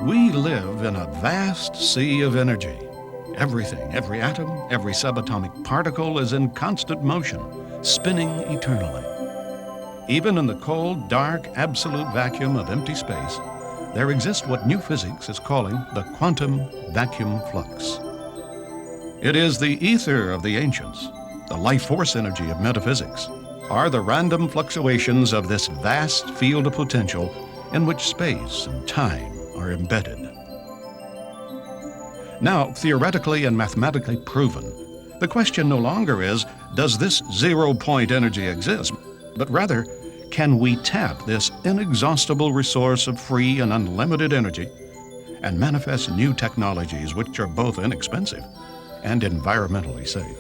We live in a vast sea of energy. Everything, every atom, every subatomic particle is in constant motion, spinning eternally. Even in the cold, dark, absolute vacuum of empty space, there exists what new physics is calling the quantum vacuum flux. It is the ether of the ancients, the life force energy of metaphysics, are the random fluctuations of this vast field of potential in which space and time are embedded. Now, theoretically and mathematically proven, the question no longer is, does this zero-point energy exist? But rather, can we tap this inexhaustible resource of free and unlimited energy and manifest new technologies which are both inexpensive and environmentally safe?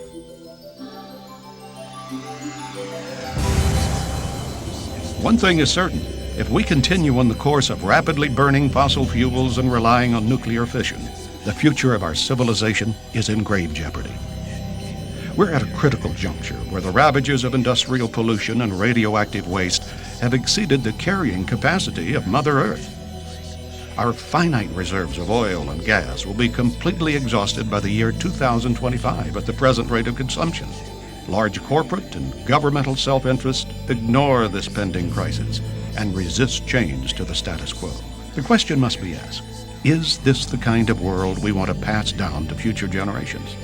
One thing is certain. If we continue on the course of rapidly burning fossil fuels and relying on nuclear fission, the future of our civilization is in grave jeopardy. We're at a critical juncture where the ravages of industrial pollution and radioactive waste have exceeded the carrying capacity of Mother Earth. Our finite reserves of oil and gas will be completely exhausted by the year 2025 at the present rate of consumption. Large corporate and governmental self-interest ignore this pending crisis and resist change to the status quo. The question must be asked, is this the kind of world we want to pass down to future generations?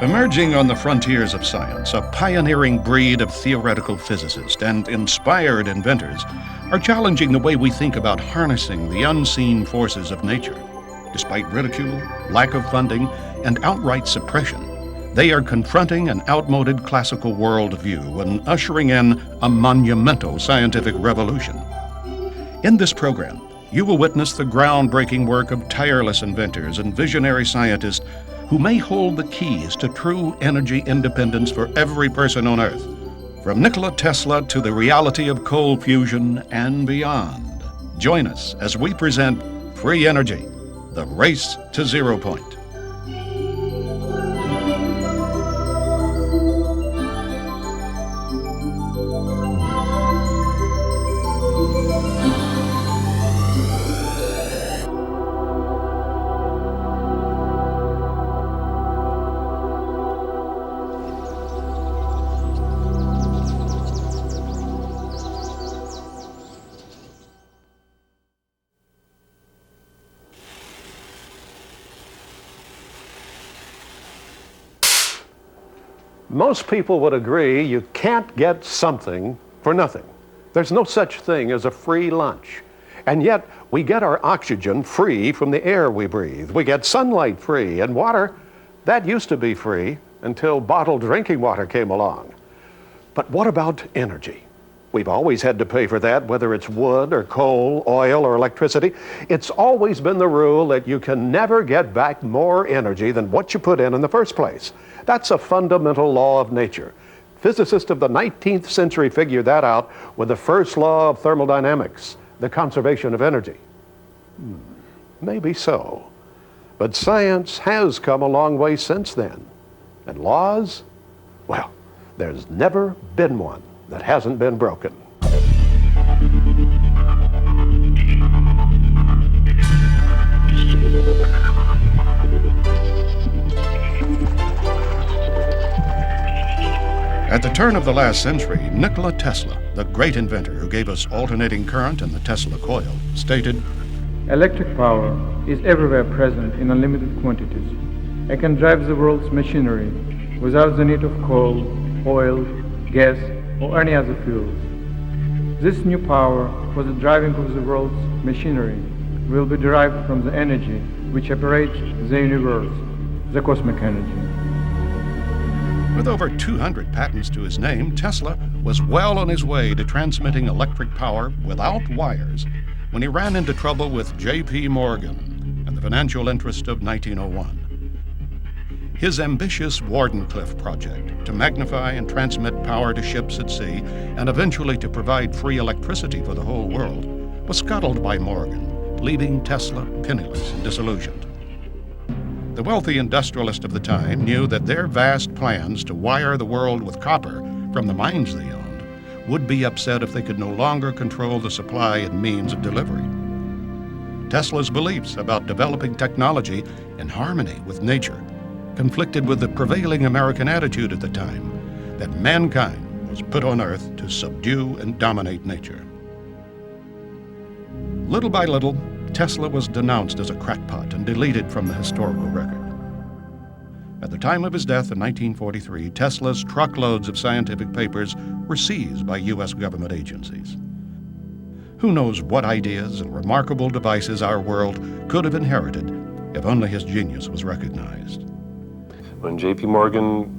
Emerging on the frontiers of science, a pioneering breed of theoretical physicists and inspired inventors are challenging the way we think about harnessing the unseen forces of nature. Despite ridicule, lack of funding, and outright suppression, they are confronting an outmoded classical worldview and ushering in a monumental scientific revolution. In this program, you will witness the groundbreaking work of tireless inventors and visionary scientists who may hold the keys to true energy independence for every person on Earth, from Nikola Tesla to the reality of cold fusion and beyond. Join us as we present Free Energy, the race to zero point. Most people would agree you can't get something for nothing. There's no such thing as a free lunch. And yet, we get our oxygen free from the air we breathe. We get sunlight free, and water, that used to be free until bottled drinking water came along. But what about energy? We've always had to pay for that, whether it's wood or coal, oil or electricity. It's always been the rule that you can never get back more energy than what you put in the first place. That's a fundamental law of nature. Physicists of the 19th century figured that out with the first law of thermodynamics, the conservation of energy. Maybe so. But science has come a long way since then. And laws? Well, there's never been one that hasn't been broken. At the turn of the last century, Nikola Tesla, the great inventor who gave us alternating current and the Tesla coil, stated, "Electric power is everywhere present in unlimited quantities and can drive the world's machinery without the need of coal, oil, gas, or any other fuels. This new power for the driving of the world's machinery will be derived from the energy which operates the universe, the cosmic energy." With over 200 patents to his name, Tesla was well on his way to transmitting electric power without wires when he ran into trouble with J.P. Morgan and the financial interest of 1901. His ambitious Wardenclyffe project to magnify and transmit power to ships at sea and eventually to provide free electricity for the whole world was scuttled by Morgan, leaving Tesla penniless and disillusioned. The wealthy industrialist of the time knew that their vast plans to wire the world with copper from the mines they owned would be upset if they could no longer control the supply and means of delivery. Tesla's beliefs about developing technology in harmony with nature conflicted with the prevailing American attitude at the time that mankind was put on Earth to subdue and dominate nature. Little by little, Tesla was denounced as a crackpot and deleted from the historical record. At the time of his death in 1943, Tesla's truckloads of scientific papers were seized by U.S. government agencies. Who knows what ideas and remarkable devices our world could have inherited if only his genius was recognized. When J.P. Morgan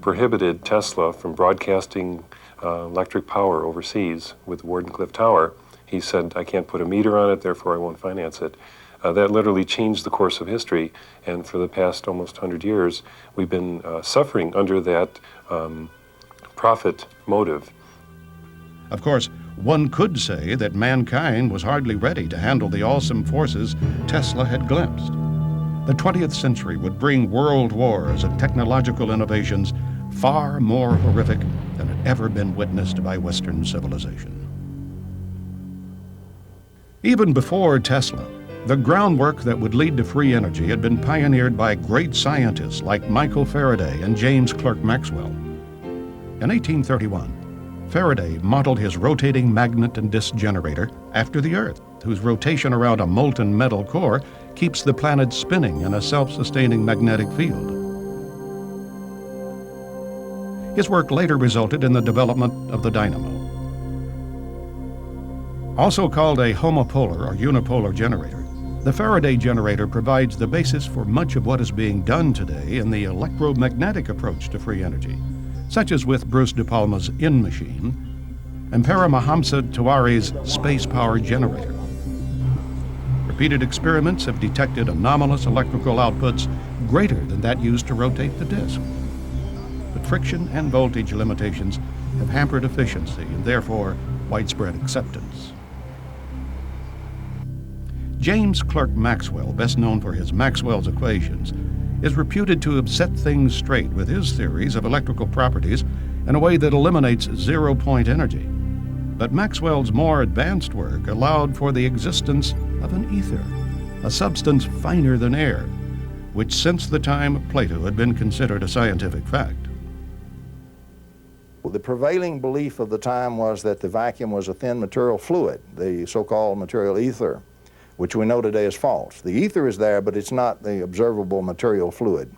prohibited Tesla from broadcasting electric power overseas with Wardenclyffe Tower, he said, "I can't put a meter on it, therefore I won't finance it." That literally changed the course of history, and for the past almost 100 years, we've been suffering under that profit motive. Of course, one could say that mankind was hardly ready to handle the awesome forces Tesla had glimpsed. The 20th century would bring world wars and technological innovations far more horrific than had ever been witnessed by Western civilization. Even before Tesla, the groundwork that would lead to free energy had been pioneered by great scientists like Michael Faraday and James Clerk Maxwell. In 1831, Faraday modeled his rotating magnet and disk generator after the Earth, whose rotation around a molten metal core keeps the planet spinning in a self-sustaining magnetic field. His work later resulted in the development of the dynamo. Also called a homopolar or unipolar generator, the Faraday generator provides the basis for much of what is being done today in the electromagnetic approach to free energy, such as with Bruce De Palma's In Machine and Paramahamsa Tiwari's space power generator. Repeated experiments have detected anomalous electrical outputs greater than that used to rotate the disk. But friction and voltage limitations have hampered efficiency and therefore widespread acceptance. James Clerk Maxwell, best known for his Maxwell's equations, is reputed to have set things straight with his theories of electrical properties in a way that eliminates zero-point energy. But Maxwell's more advanced work allowed for the existence of an ether, a substance finer than air, which since the time of Plato had been considered a scientific fact. The prevailing belief of the time was that the vacuum was a thin material fluid, the so-called material ether, which we know today is false. The ether is there, but it's not the observable material fluid.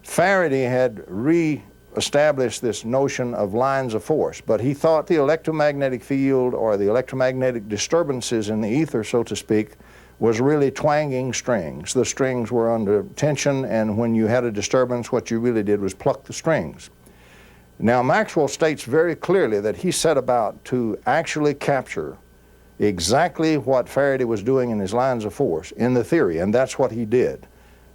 Faraday had re-established this notion of lines of force, but he thought the electromagnetic field or the electromagnetic disturbances in the ether, so to speak, was really twanging strings. The strings were under tension, and when you had a disturbance, what you really did was pluck the strings. Now, Maxwell states very clearly that he set about to actually capture exactly what Faraday was doing in his lines of force in the theory, and that's what he did.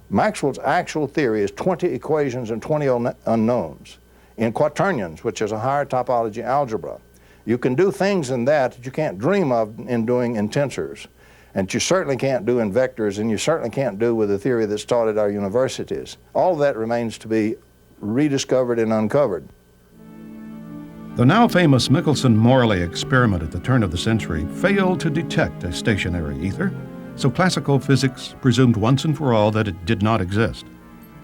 Maxwell's actual theory is 20 equations and 20 unknowns in quaternions, which is a higher topology algebra. You can do things in that you can't dream of in doing in tensors, and you certainly can't do in vectors, and you certainly can't do with the theory that's taught at our universities. All of that remains to be rediscovered and uncovered. The now famous Michelson-Morley experiment at the turn of the century failed to detect a stationary ether, so classical physics presumed once and for all that it did not exist.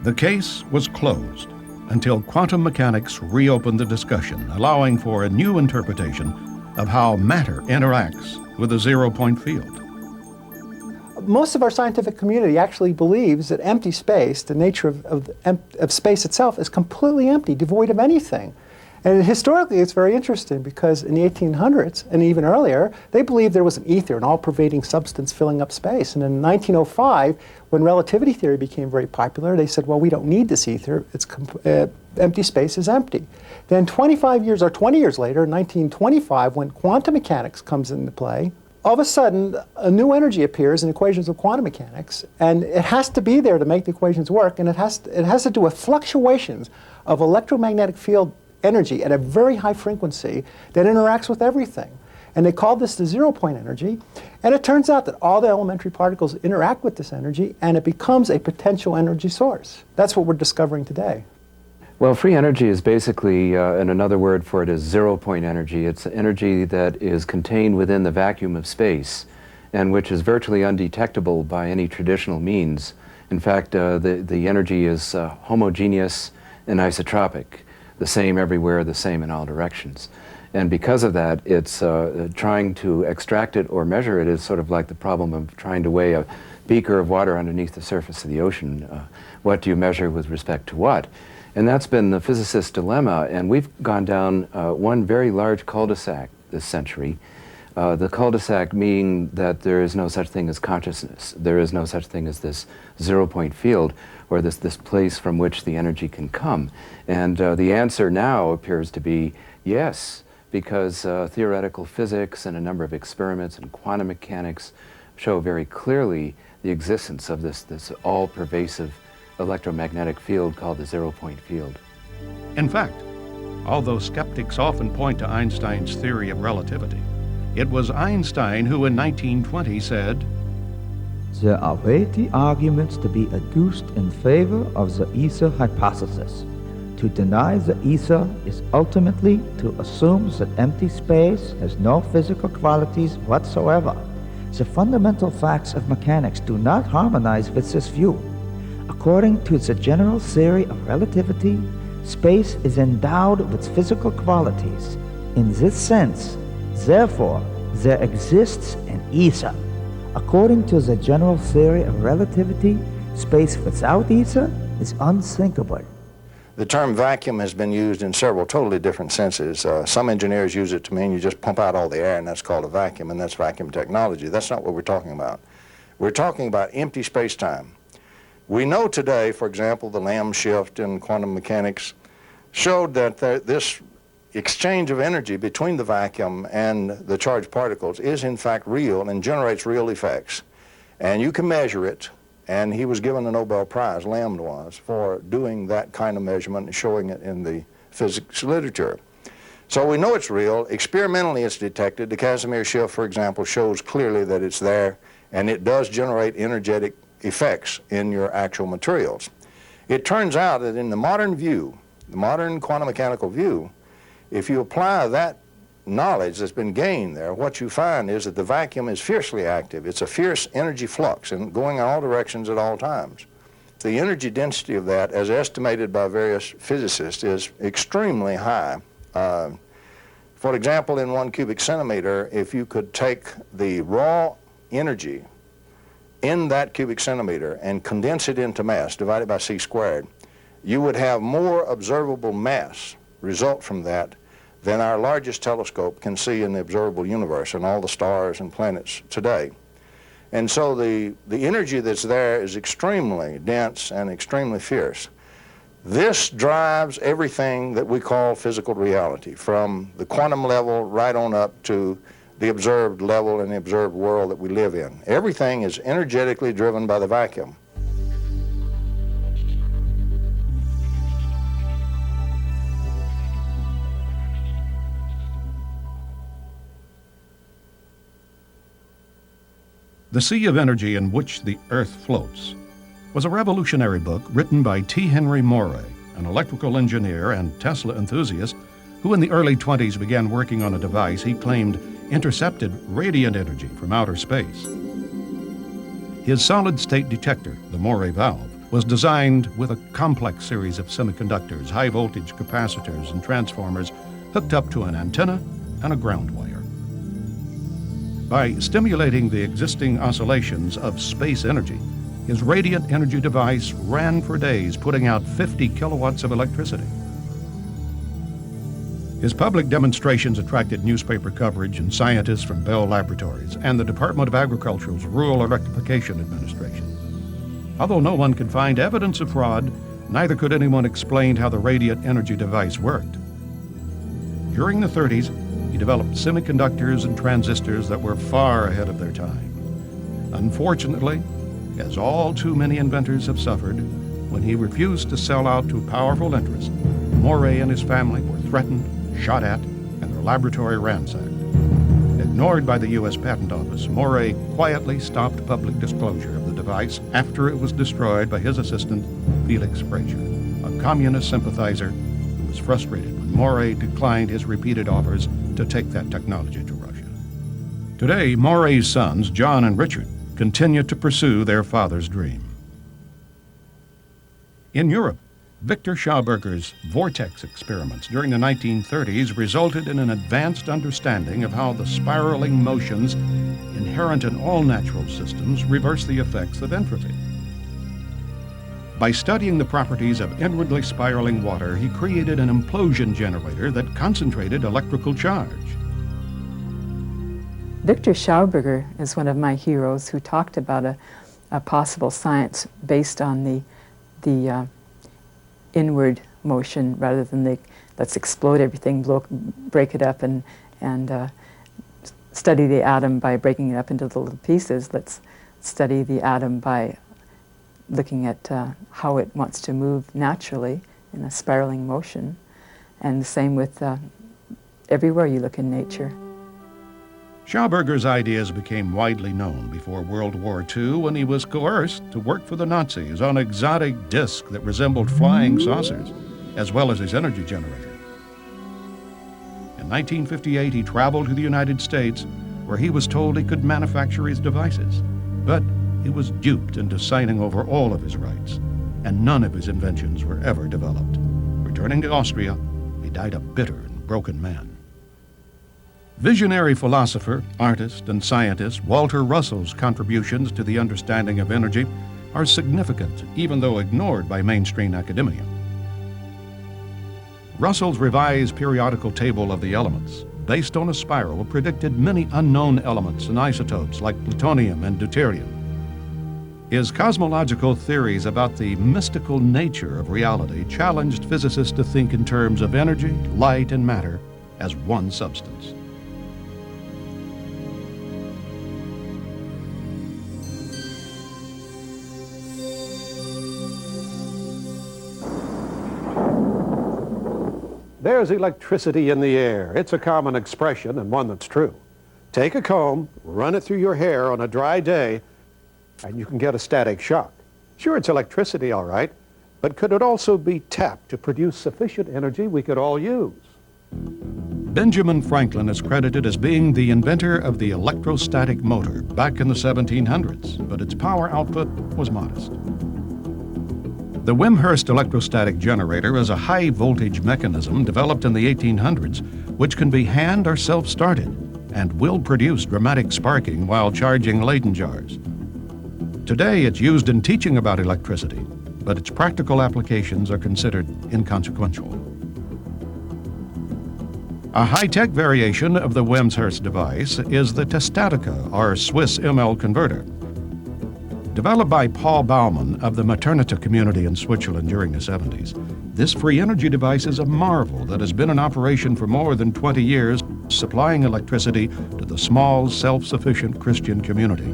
The case was closed until quantum mechanics reopened the discussion, allowing for a new interpretation of how matter interacts with a zero-point field. Most of our scientific community actually believes that empty space, the nature of space itself, is completely empty, devoid of anything. And historically, it's very interesting because in the 1800s and even earlier, they believed there was an ether, an all-pervading substance filling up space. And in 1905, when relativity theory became very popular, they said, well, we don't need this ether. It's empty space is empty. Then 25 years or 20 years later, in 1925, when quantum mechanics comes into play, all of a sudden, a new energy appears in equations of quantum mechanics, and it has to be there to make the equations work, and it has to do with fluctuations of electromagnetic field energy at a very high frequency that interacts with everything. And they called this the zero-point energy, and it turns out that all the elementary particles interact with this energy, and it becomes a potential energy source. That's what we're discovering today. Well, free energy is basically, and another word for it is zero-point energy. It's energy that is contained within the vacuum of space and which is virtually undetectable by any traditional means. In fact, the energy is homogeneous and isotropic, the same everywhere, the same in all directions. And because of that, it's trying to extract it or measure it is sort of like the problem of trying to weigh a beaker of water underneath the surface of the ocean. What do you measure with respect to what? And that's been the physicist's dilemma, and we've gone down one very large cul-de-sac this century. The cul-de-sac meaning that there is no such thing as consciousness. There is no such thing as this zero-point field or this place from which the energy can come. And the answer now appears to be yes, because theoretical physics and a number of experiments in quantum mechanics show very clearly the existence of this all-pervasive electromagnetic field called the zero-point field. In fact, although skeptics often point to Einstein's theory of relativity, it was Einstein who in 1920 said, "There are weighty arguments to be adduced in favor of the ether hypothesis. To deny the ether is ultimately to assume that empty space has no physical qualities whatsoever. The fundamental facts of mechanics do not harmonize with this view. According to the general theory of relativity, space is endowed with physical qualities. In this sense, therefore, there exists an ether. According to the general theory of relativity, space without ether is unthinkable." The term vacuum has been used in several totally different senses. Some engineers use it to mean you just pump out all the air and that's called a vacuum, and that's vacuum technology. That's not what we're talking about. We're talking about empty space-time. We know today, for example, the Lamb shift in quantum mechanics showed that this exchange of energy between the vacuum and the charged particles is in fact real and generates real effects. And you can measure it, and he was given a Nobel Prize, Lamb was, for doing that kind of measurement and showing it in the physics literature. So we know it's real. Experimentally it's detected. The Casimir shift, for example, shows clearly that it's there, and it does generate energetic effects in your actual materials. It turns out that in the modern view, the modern quantum mechanical view, if you apply that knowledge that's been gained there, what you find is that the vacuum is fiercely active. It's a fierce energy flux and going in all directions at all times. The energy density of that, as estimated by various physicists, is extremely high. For example, in 1 cubic centimeter, if you could take the raw energy in that cubic centimeter and condense it into mass, divided by c squared, you would have more observable mass result from that than our largest telescope can see in the observable universe and all the stars and planets today. And so the energy that's there is extremely dense and extremely fierce. This drives everything that we call physical reality, from the quantum level right on up to the observed level and the observed world that we live in. Everything is energetically driven by the vacuum. The Sea of Energy in Which the Earth Floats was a revolutionary book written by T. Henry Moray, an electrical engineer and Tesla enthusiast who in the early 20s began working on a device he claimed intercepted radiant energy from outer space. His solid-state detector, the Moray valve, was designed with a complex series of semiconductors, high-voltage capacitors, and transformers hooked up to an antenna and a ground wire. By stimulating the existing oscillations of space energy, his radiant energy device ran for days, putting out 50 kilowatts of electricity. His public demonstrations attracted newspaper coverage and scientists from Bell Laboratories and the Department of Agriculture's Rural Electrification Administration. Although no one could find evidence of fraud, neither could anyone explain how the radiant energy device worked. During the 30s, he developed semiconductors and transistors that were far ahead of their time. Unfortunately, as all too many inventors have suffered, when he refused to sell out to powerful interests, Moray and his family were threatened, shot at, and their laboratory ransacked. Ignored by the U.S. Patent Office, Moray quietly stopped public disclosure of the device after it was destroyed by his assistant, Felix Frazier, a communist sympathizer who was frustrated when Morey declined his repeated offers to take that technology to Russia. Today, Morey's sons, John and Richard, continue to pursue their father's dream. In Europe, Victor Schauberger's vortex experiments during the 1930s resulted in an advanced understanding of how the spiraling motions inherent in all natural systems reverse the effects of entropy. By studying the properties of inwardly spiraling water, he created an implosion generator that concentrated electrical charge. Victor Schauberger is one of my heroes who talked about a possible science based on the inward motion rather than the let's explode everything, break it up and study the atom by breaking it up into the little pieces. Let's study the atom by looking at how it wants to move naturally in a spiraling motion. And the same with everywhere you look in nature. Schauberger's ideas became widely known before World War II when he was coerced to work for the Nazis on exotic discs that resembled flying saucers, as well as his energy generator. In 1958, he traveled to the United States, where he was told he could manufacture his devices. But he was duped into signing over all of his rights, and none of his inventions were ever developed. Returning to Austria, he died a bitter and broken man. Visionary philosopher, artist, and scientist Walter Russell's contributions to the understanding of energy are significant, even though ignored by mainstream academia. Russell's revised periodical table of the elements, based on a spiral, predicted many unknown elements and isotopes like plutonium and deuterium. His cosmological theories about the mystical nature of reality challenged physicists to think in terms of energy, light, and matter as one substance. There's electricity in the air. It's a common expression and one that's true. Take a comb, run it through your hair on a dry day, and you can get a static shock. Sure, it's electricity, all right, but could it also be tapped to produce sufficient energy we could all use? Benjamin Franklin is credited as being the inventor of the electrostatic motor back in the 1700s, but its power output was modest. The Wimshurst electrostatic generator is a high-voltage mechanism developed in the 1800s, which can be hand or self-started and will produce dramatic sparking while charging Leyden jars. Today, it's used in teaching about electricity, but its practical applications are considered inconsequential. A high-tech variation of the Wimshurst device is the Testatica, or Swiss ML converter. Developed by Paul Baumann of the Maternita community in Switzerland during the 70s, this free energy device is a marvel that has been in operation for more than 20 years, supplying electricity to the small, self-sufficient Christian community.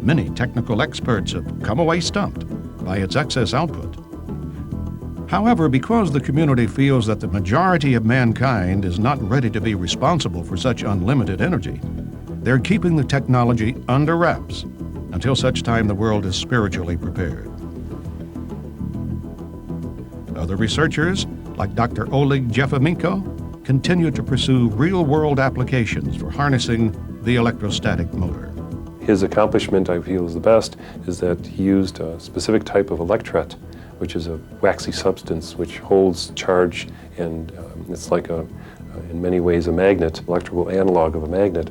Many technical experts have come away stumped by its excess output. However, because the community feels that the majority of mankind is not ready to be responsible for such unlimited energy, they're keeping the technology under wraps until such time the world is spiritually prepared. Other researchers, like Dr. Oleg Jefamenko, continue to pursue real-world applications for harnessing the electrostatic motor. His accomplishment, I feel, is the best, is that he used a specific type of electret, which is a waxy substance which holds charge, and it's like in many ways a magnet, electrical analog of a magnet.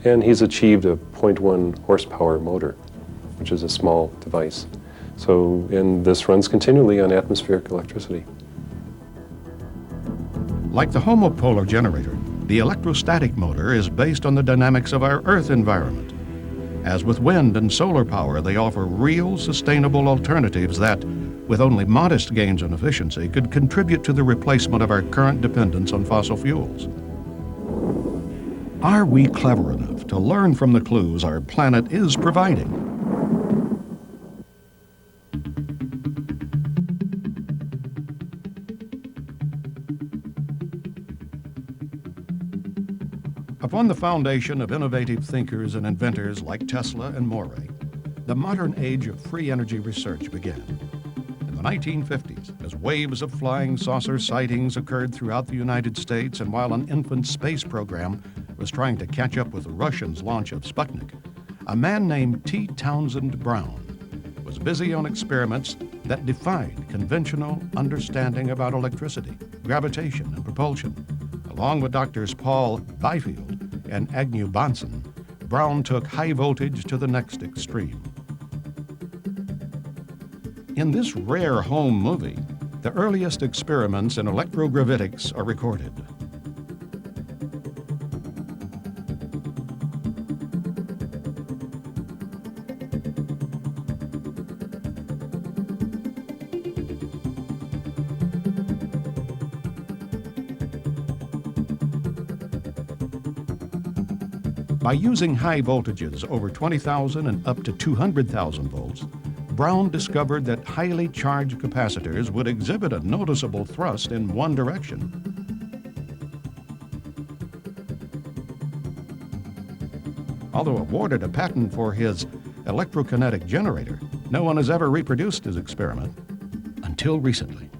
And he's achieved a 0.1 horsepower motor, which is a small device. And this runs continually on atmospheric electricity. Like the homopolar generator, the electrostatic motor is based on the dynamics of our Earth environment. As with wind and solar power, they offer real, sustainable alternatives that, with only modest gains in efficiency, could contribute to the replacement of our current dependence on fossil fuels. Are we clever enough to learn from the clues our planet is providing? Upon the foundation of innovative thinkers and inventors like Tesla and Morey, the modern age of free energy research began. In the 1950s, as waves of flying saucer sightings occurred throughout the United States, and while an infant space program was trying to catch up with the Russians' launch of Sputnik, a man named T. Townsend Brown was busy on experiments that defied conventional understanding about electricity, gravitation, and propulsion. Along with Drs. Paul Byfield and Agnew Bonson, Brown took high voltage to the next extreme. In this rare home movie, the earliest experiments in electrogravitics are recorded. By using high voltages over 20,000 and up to 200,000 volts, Brown discovered that highly charged capacitors would exhibit a noticeable thrust in one direction. Although awarded a patent for his electrokinetic generator, no one has ever reproduced his experiment until recently.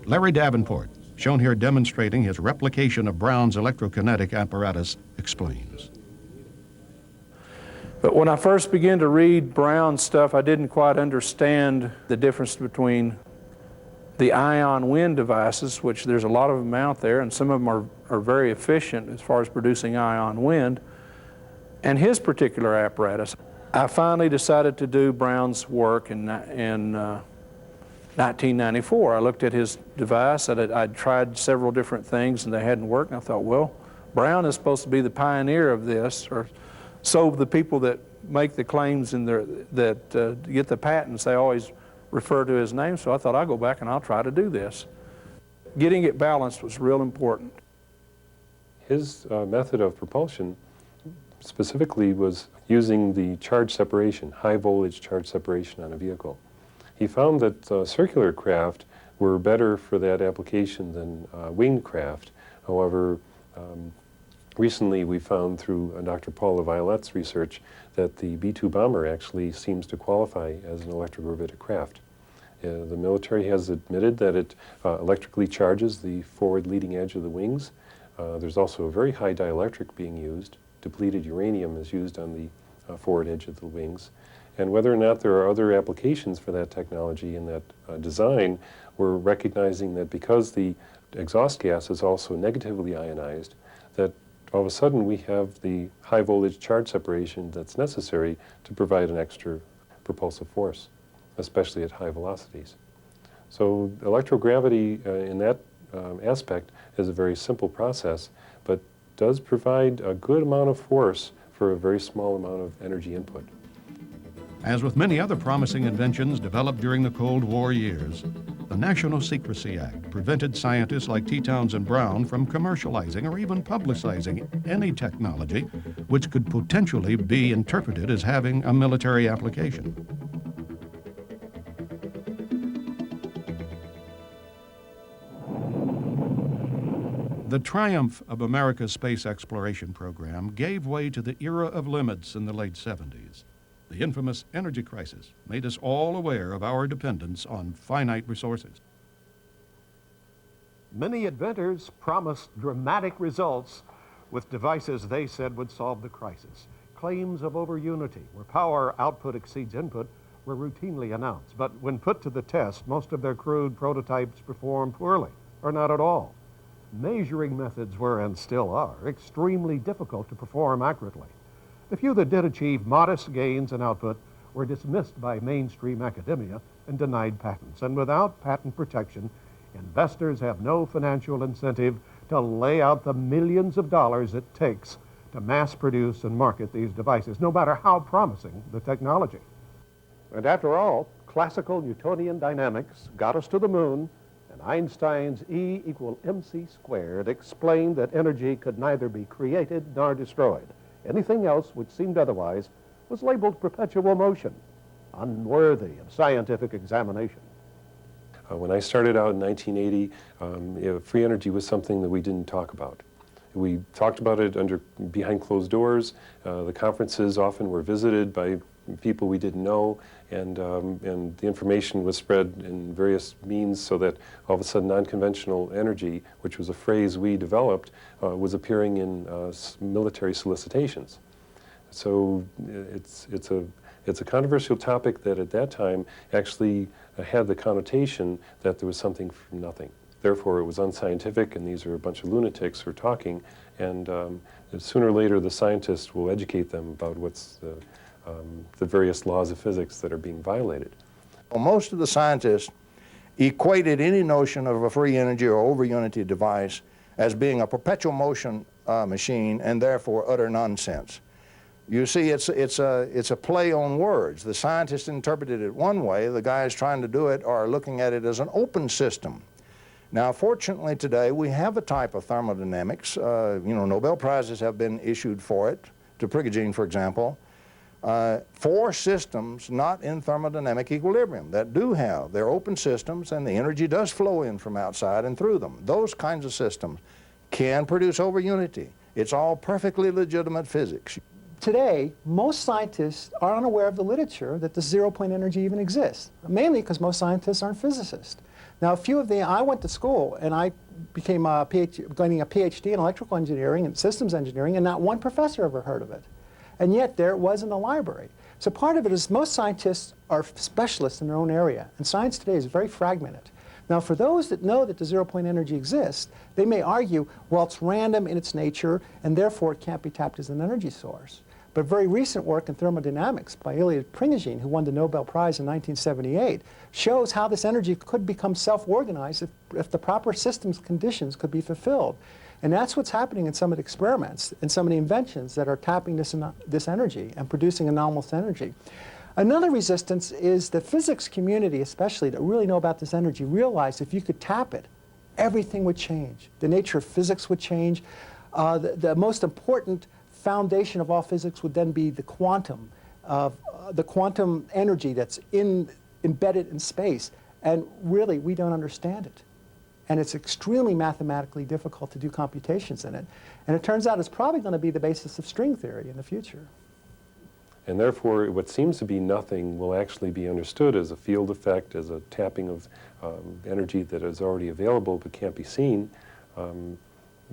Larry Davenport, shown here demonstrating his replication of Brown's electrokinetic apparatus, explains. But when I first began to read Brown's stuff, I didn't quite understand the difference between the ion wind devices, which there's a lot of them out there, and some of them are very efficient as far as producing ion wind, and his particular apparatus. I finally decided to do Brown's work in 1994. I looked at his device. I'd tried several different things and they hadn't worked, and I thought, well, Brown is supposed to be the pioneer of this, or so the people that make the claims in that get the patents, they always refer to his name, so I thought I'll go back and I'll try to do this. Getting it balanced was real important. His method of propulsion specifically was using the charge separation, high voltage charge separation on a vehicle. He found that circular craft were better for that application than winged craft. However, recently we found through Dr. Paul LaViolette's research that the B-2 bomber actually seems to qualify as an electrogravitic craft. The military has admitted that it electrically charges the forward leading edge of the wings. There's also a very high dielectric being used. Depleted uranium is used on the forward edge of the wings. And whether or not there are other applications for that technology in that design, we're recognizing that because the exhaust gas is also negatively ionized, that all of a sudden we have the high voltage charge separation that's necessary to provide an extra propulsive force, especially at high velocities. So electrogravity in that aspect is a very simple process, but does provide a good amount of force for a very small amount of energy input. As with many other promising inventions developed during the Cold War years, the National Secrecy Act prevented scientists like T. Townsend Brown from commercializing or even publicizing any technology which could potentially be interpreted as having a military application. The triumph of America's space exploration program gave way to the era of limits in the late 70s. The infamous energy crisis made us all aware of our dependence on finite resources. Many inventors promised dramatic results with devices they said would solve the crisis. Claims of over-unity, where power output exceeds input, were routinely announced. But when put to the test, most of their crude prototypes performed poorly, or not at all. Measuring methods were, and still are, extremely difficult to perform accurately. The few that did achieve modest gains in output were dismissed by mainstream academia and denied patents. And without patent protection, investors have no financial incentive to lay out the millions of dollars it takes to mass produce and market these devices, no matter how promising the technology. And after all, classical Newtonian dynamics got us to the moon, and Einstein's E = mc² explained that energy could neither be created nor destroyed. Anything else which seemed otherwise was labeled perpetual motion, unworthy of scientific examination. When I started out in 1980, free energy was something that we didn't talk about. We talked about it behind closed doors. The conferences often were visited by people we didn't know, and the information was spread in various means so that all of a sudden non-conventional energy, which was a phrase we developed, was appearing in military solicitations. So it's a controversial topic that at that time actually had the connotation that there was something from nothing. Therefore, it was unscientific, and these are a bunch of lunatics who are talking, and sooner or later the scientists will educate them about what's the various laws of physics that are being violated. Well, most of the scientists equated any notion of a free energy or over-unity device as being a perpetual motion machine and therefore utter nonsense. You see, it's a play on words. The scientists interpreted it one way, the guys trying to do it are looking at it as an open system. Now, fortunately today, we have a type of thermodynamics. Nobel Prizes have been issued for it, to Prigogine, for example, for systems not in thermodynamic equilibrium that do have. They're open systems, and the energy does flow in from outside and through them. Those kinds of systems can produce over-unity. It's all perfectly legitimate physics. Today, most scientists are unaware of the literature that the zero-point energy even exists, mainly because most scientists aren't physicists. Now, I went to school and I became getting a PhD in electrical engineering and systems engineering, and not one professor ever heard of it. And yet there it was in the library. So part of it is most scientists are specialists in their own area, and science today is very fragmented. Now, for those that know that the zero-point energy exists, they may argue, well, it's random in its nature, and therefore it can't be tapped as an energy source. But very recent work in thermodynamics by Prigogine, who won the Nobel Prize in 1978, shows how this energy could become self-organized if the proper systems conditions could be fulfilled. And that's what's happening in some of the experiments and some of the inventions that are tapping this energy and producing anomalous energy. Another resistance is the physics community, especially, that really know about this energy, realize if you could tap it, everything would change. The nature of physics would change. The most important foundation of all physics would then be the quantum energy that's embedded in space, and really we don't understand it, and it's extremely mathematically difficult to do computations in it, and it turns out it's probably going to be the basis of string theory in the future. And therefore what seems to be nothing will actually be understood as a field effect, as a tapping of energy that is already available but can't be seen.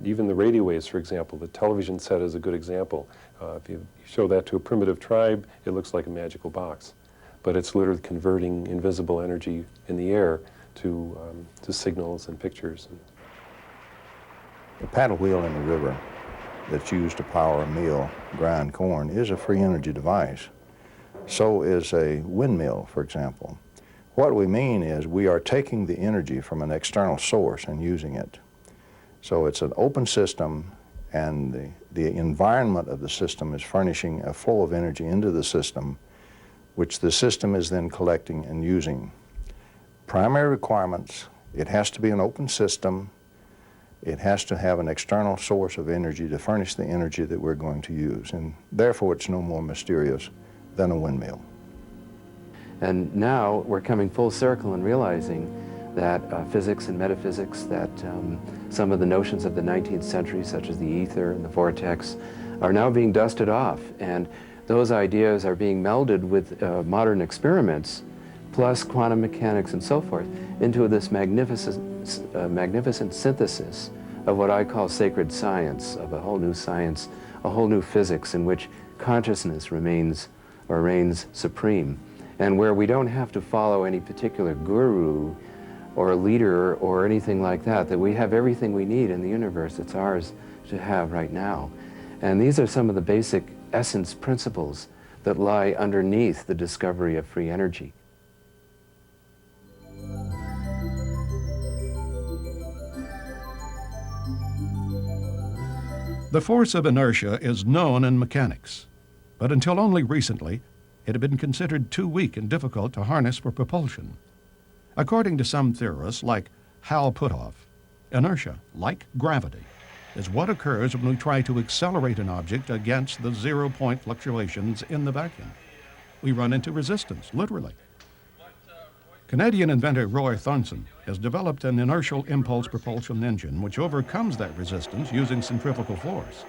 Even the radio waves, for example, the television set is a good example. If you show that to a primitive tribe, it looks like a magical box. But it's literally converting invisible energy in the air to signals and pictures. The paddle wheel in the river that's used to power a mill, grind corn, is a free energy device. So is a windmill, for example. What we mean is we are taking the energy from an external source and using it. So it's an open system, and the environment of the system is furnishing a flow of energy into the system, which the system is then collecting and using. Primary requirements: it has to be an open system, it has to have an external source of energy to furnish the energy that we're going to use, and therefore it's no more mysterious than a windmill. And now we're coming full circle and realizing that physics and metaphysics, that some of the notions of the 19th century, such as the ether and the vortex, are now being dusted off. And those ideas are being melded with modern experiments, plus quantum mechanics and so forth, into this magnificent synthesis of what I call sacred science, of a whole new science, a whole new physics in which consciousness reigns supreme, and where we don't have to follow any particular guru or a leader or anything like that, that we have everything we need in the universe. It's ours to have right now. And these are some of the basic essence principles that lie underneath the discovery of free energy. The force of inertia is known in mechanics, but until only recently, it had been considered too weak and difficult to harness for propulsion. According to some theorists, like Hal Puthoff, inertia, like gravity, is what occurs when we try to accelerate an object against the zero-point fluctuations in the vacuum. We run into resistance, literally. Canadian inventor Roy Thornton has developed an inertial impulse propulsion engine which overcomes that resistance using centrifugal force.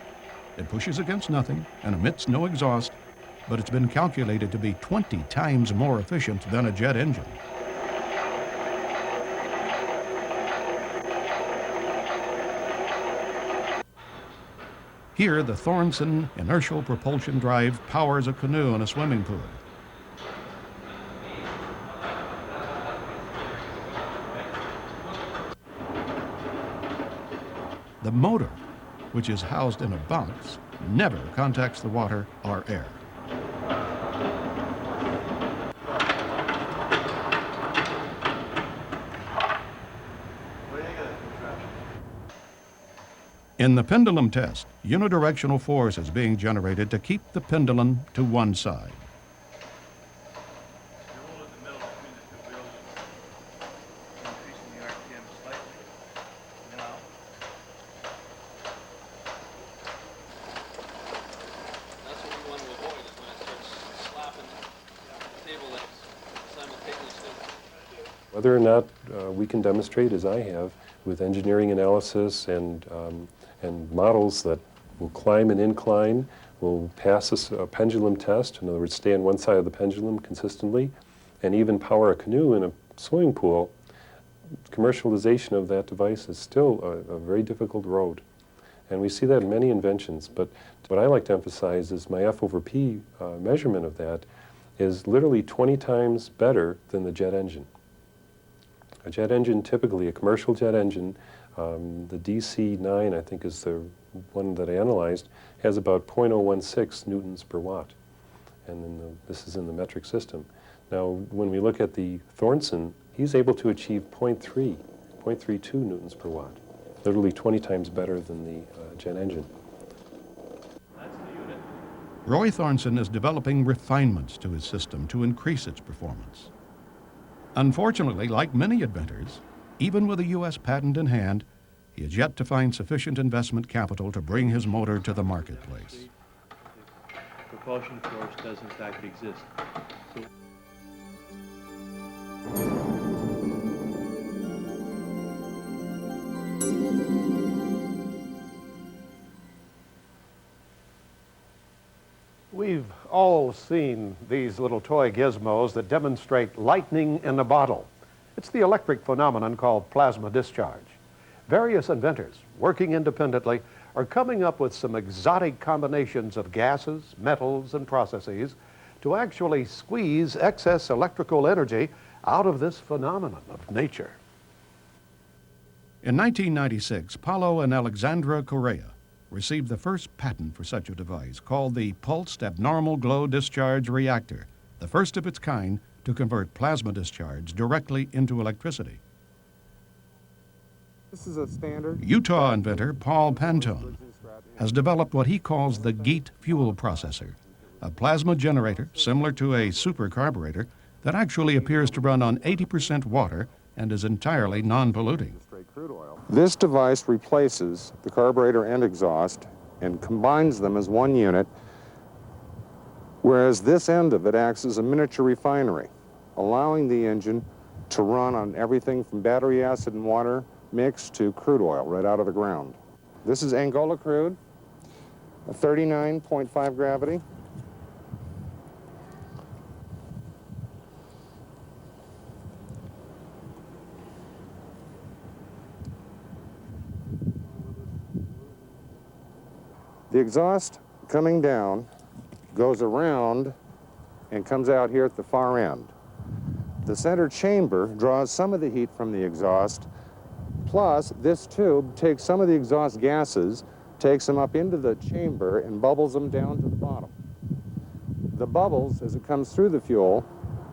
It pushes against nothing and emits no exhaust, but it's been calculated to be 20 times more efficient than a jet engine. Here, the Thornton inertial propulsion drive powers a canoe in a swimming pool. The motor, which is housed in a box, never contacts the water or air. In the pendulum test, unidirectional force is being generated to keep the pendulum to one side. Whether or not we can demonstrate, as I have, with engineering analysis and models that will climb an incline, will pass a pendulum test, in other words, stay on one side of the pendulum consistently, and even power a canoe in a swimming pool, commercialization of that device is still a very difficult road. And we see that in many inventions, but what I like to emphasize is my F over P measurement of that is literally 20 times better than the jet engine. A jet engine, typically a commercial jet engine, the DC-9, I think is the one that I analyzed, has about 0.016 newtons per watt. And then this is in the metric system. Now, when we look at the Thornton, he's able to achieve 0.32 newtons per watt, literally 20 times better than the jet engine. Roy Thornton is developing refinements to his system to increase its performance. Unfortunately, like many inventors, even with a U.S. patent in hand, he has yet to find sufficient investment capital to bring his motor to the marketplace. Propulsion force does in fact exist. We've all seen these little toy gizmos that demonstrate lightning in a bottle. It's the electric phenomenon called plasma discharge. Various inventors, working independently, are coming up with some exotic combinations of gases, metals, and processes to actually squeeze excess electrical energy out of this phenomenon of nature. In 1996, Paulo and Alexandra Correa received the first patent for such a device called the Pulsed Abnormal Glow Discharge Reactor, the first of its kind to convert plasma discharge directly into electricity. This is a standard. Utah inventor Paul Pantone has developed what he calls the GEAT fuel processor, a plasma generator similar to a super carburetor that actually appears to run on 80% water and is entirely non-polluting. This device replaces the carburetor and exhaust and combines them as one unit, whereas this end of it acts as a miniature refinery, allowing the engine to run on everything from battery acid and water mixed to crude oil right out of the ground. This is Angola crude, a 39.5 gravity. The exhaust coming down goes around and comes out here at the far end. The center chamber draws some of the heat from the exhaust, plus this tube takes some of the exhaust gases, takes them up into the chamber and bubbles them down to the bottom. The bubbles, as it comes through the fuel,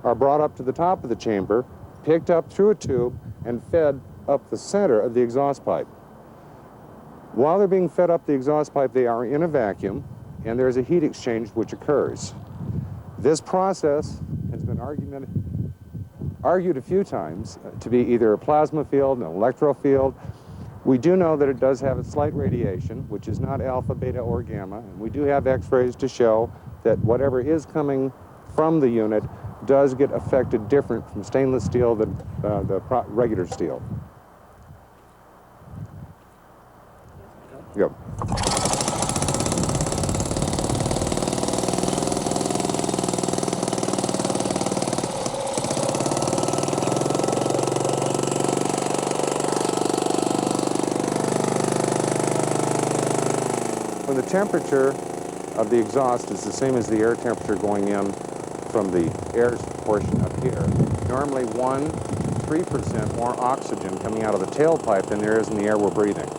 are brought up to the top of the chamber, picked up through a tube, and fed up the center of the exhaust pipe. While they're being fed up the exhaust pipe, they are in a vacuum, and there's a heat exchange which occurs. This process has been argued a few times to be either a plasma field, an electro field. We do know that it does have a slight radiation, which is not alpha, beta, or gamma, and we do have x-rays to show that whatever is coming from the unit does get affected different from stainless steel than the regular steel. Yep. When the temperature of the exhaust is the same as the air temperature going in from the air portion up here, normally 3% more oxygen coming out of the tailpipe than there is in the air we're breathing.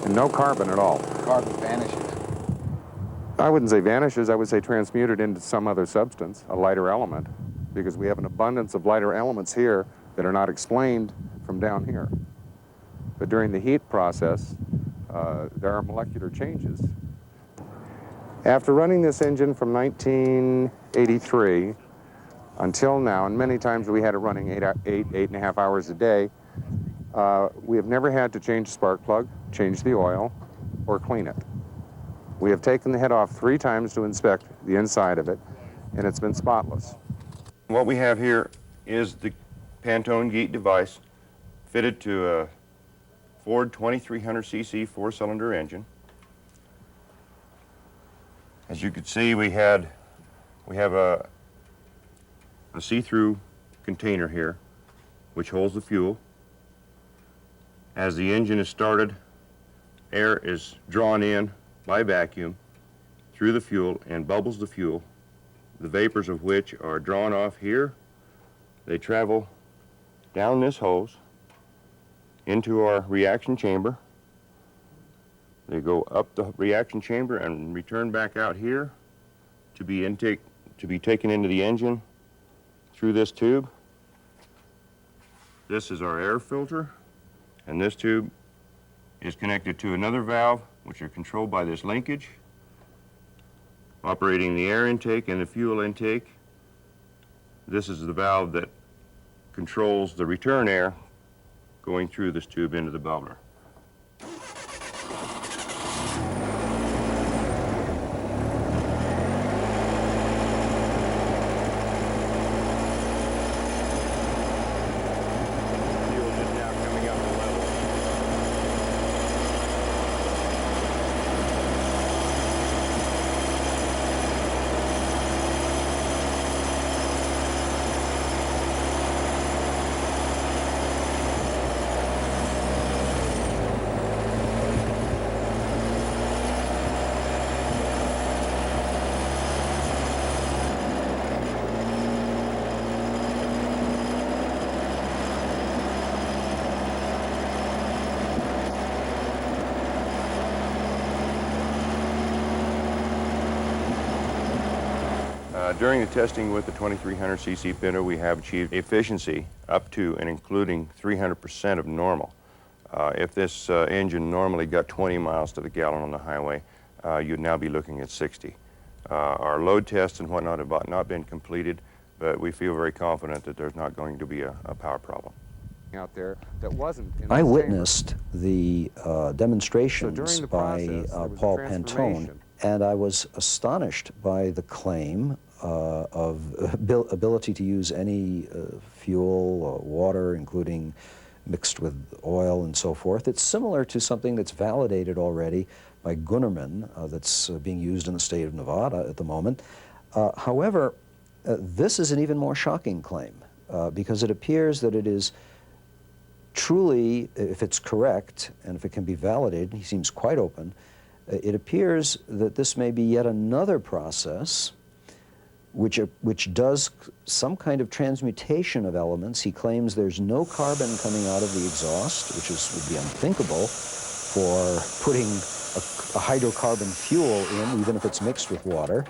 And no carbon at all. Carbon vanishes. I wouldn't say vanishes, I would say transmuted into some other substance, a lighter element, because we have an abundance of lighter elements here that are not explained from down here. But during the heat process, there are molecular changes. After running this engine from 1983 until now, and many times we had it running 8.5 hours a day, we have never had to change the spark plug, change the oil, or clean it. We have taken the head off 3 times to inspect the inside of it, and it's been spotless. What we have here is the Pantone Geet device fitted to a Ford 2300cc 4-cylinder engine. As you can see, we have a see-through container here which holds the fuel. As the engine is started, air is drawn in by vacuum through the fuel and bubbles the fuel, the vapors of which are drawn off here. They travel down this hose into our reaction chamber. They go up the reaction chamber and return back out here to be taken into the engine through this tube. This is our air filter, and this tube is connected to another valve, which are controlled by this linkage, operating the air intake and the fuel intake. This is the valve that controls the return air going through this tube into the bubbler. During the testing with the 2300cc Pinto, we have achieved efficiency up to and including 300% of normal. If this engine normally got 20 miles to the gallon on the highway, you'd now be looking at 60. Our load tests and whatnot have not been completed, but we feel very confident that there's not going to be a power problem. Out there that wasn't in I this witnessed chamber. the demonstrations So during the by process, there was a Paul Pantone, transformation. and I was astonished by the claim of ability to use any fuel, water, including mixed with oil and so forth. It's similar to something that's validated already by Gunnerman, that's being used in the state of Nevada at the moment. However, this is an even more shocking claim because it appears that it is truly, if it's correct and if it can be validated, he seems quite open, it appears that this may be yet another process which does some kind of transmutation of elements. He claims there's no carbon coming out of the exhaust, which would be unthinkable for putting a hydrocarbon fuel in, even if it's mixed with water.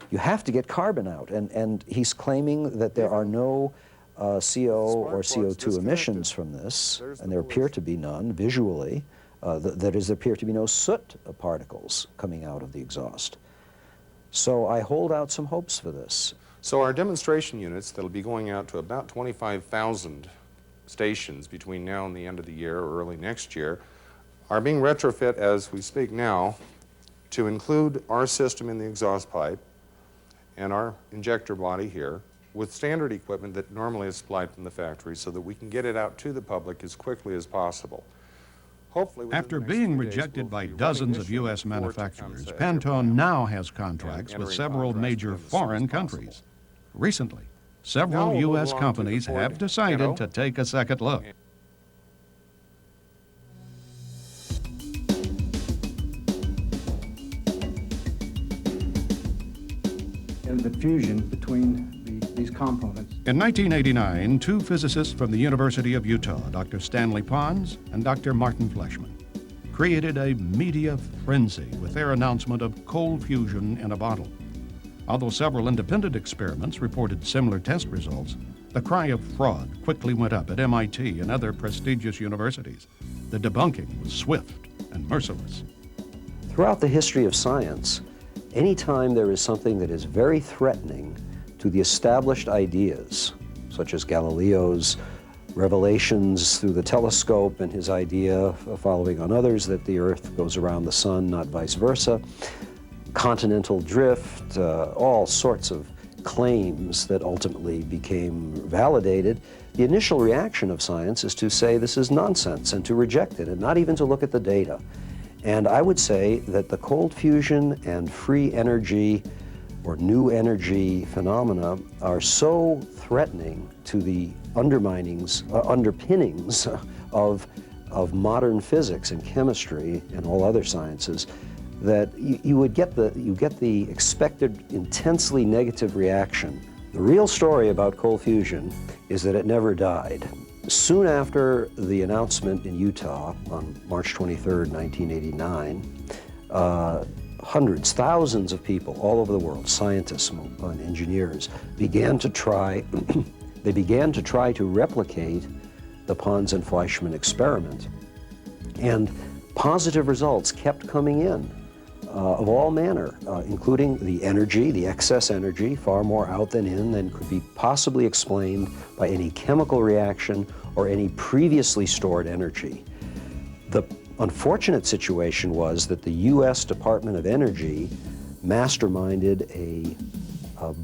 You have to get carbon out, and he's claiming that there are no CO or CO2 emissions from this, and there appear to be none visually. That is, there appear to be no soot particles coming out of the exhaust. So I hold out some hopes for this. So our demonstration units that'll be going out to about 25,000 stations between now and the end of the year or early next year are being retrofit as we speak now to include our system in the exhaust pipe and our injector body here with standard equipment that normally is supplied from the factory so that we can get it out to the public as quickly as possible. After being rejected by dozens of U.S. manufacturers, Pantone now has contracts with several major foreign countries. Recently, several U.S. companies have decided to take a second look. and the fusion between these components. In 1989, two physicists from the University of Utah, Dr. Stanley Pons and Dr. Martin Fleischmann, created a media frenzy with their announcement of cold fusion in a bottle. Although several independent experiments reported similar test results, the cry of fraud quickly went up at MIT and other prestigious universities. The debunking was swift and merciless. Throughout the history of science, anytime there is something that is very threatening to the established ideas, such as Galileo's revelations through the telescope and his idea, following on others, that the Earth goes around the sun, not vice versa, continental drift, all sorts of claims that ultimately became validated, the initial reaction of science is to say this is nonsense and to reject it and not even to look at the data. And I would say that the cold fusion and free energy or new energy phenomena are so threatening to the underpinnings of modern physics and chemistry and all other sciences that you get the expected intensely negative reaction. The real story about cold fusion is that it never died. Soon after the announcement in Utah on March 23rd, 1989, hundreds, thousands of people all over the world, scientists and engineers, began to try to replicate the Pons and Fleischmann experiment. And positive results kept coming in of all manner, including the energy, the excess energy, far more out than in than could be possibly explained by any chemical reaction or any previously stored energy. The unfortunate situation was that the U.S. Department of Energy masterminded a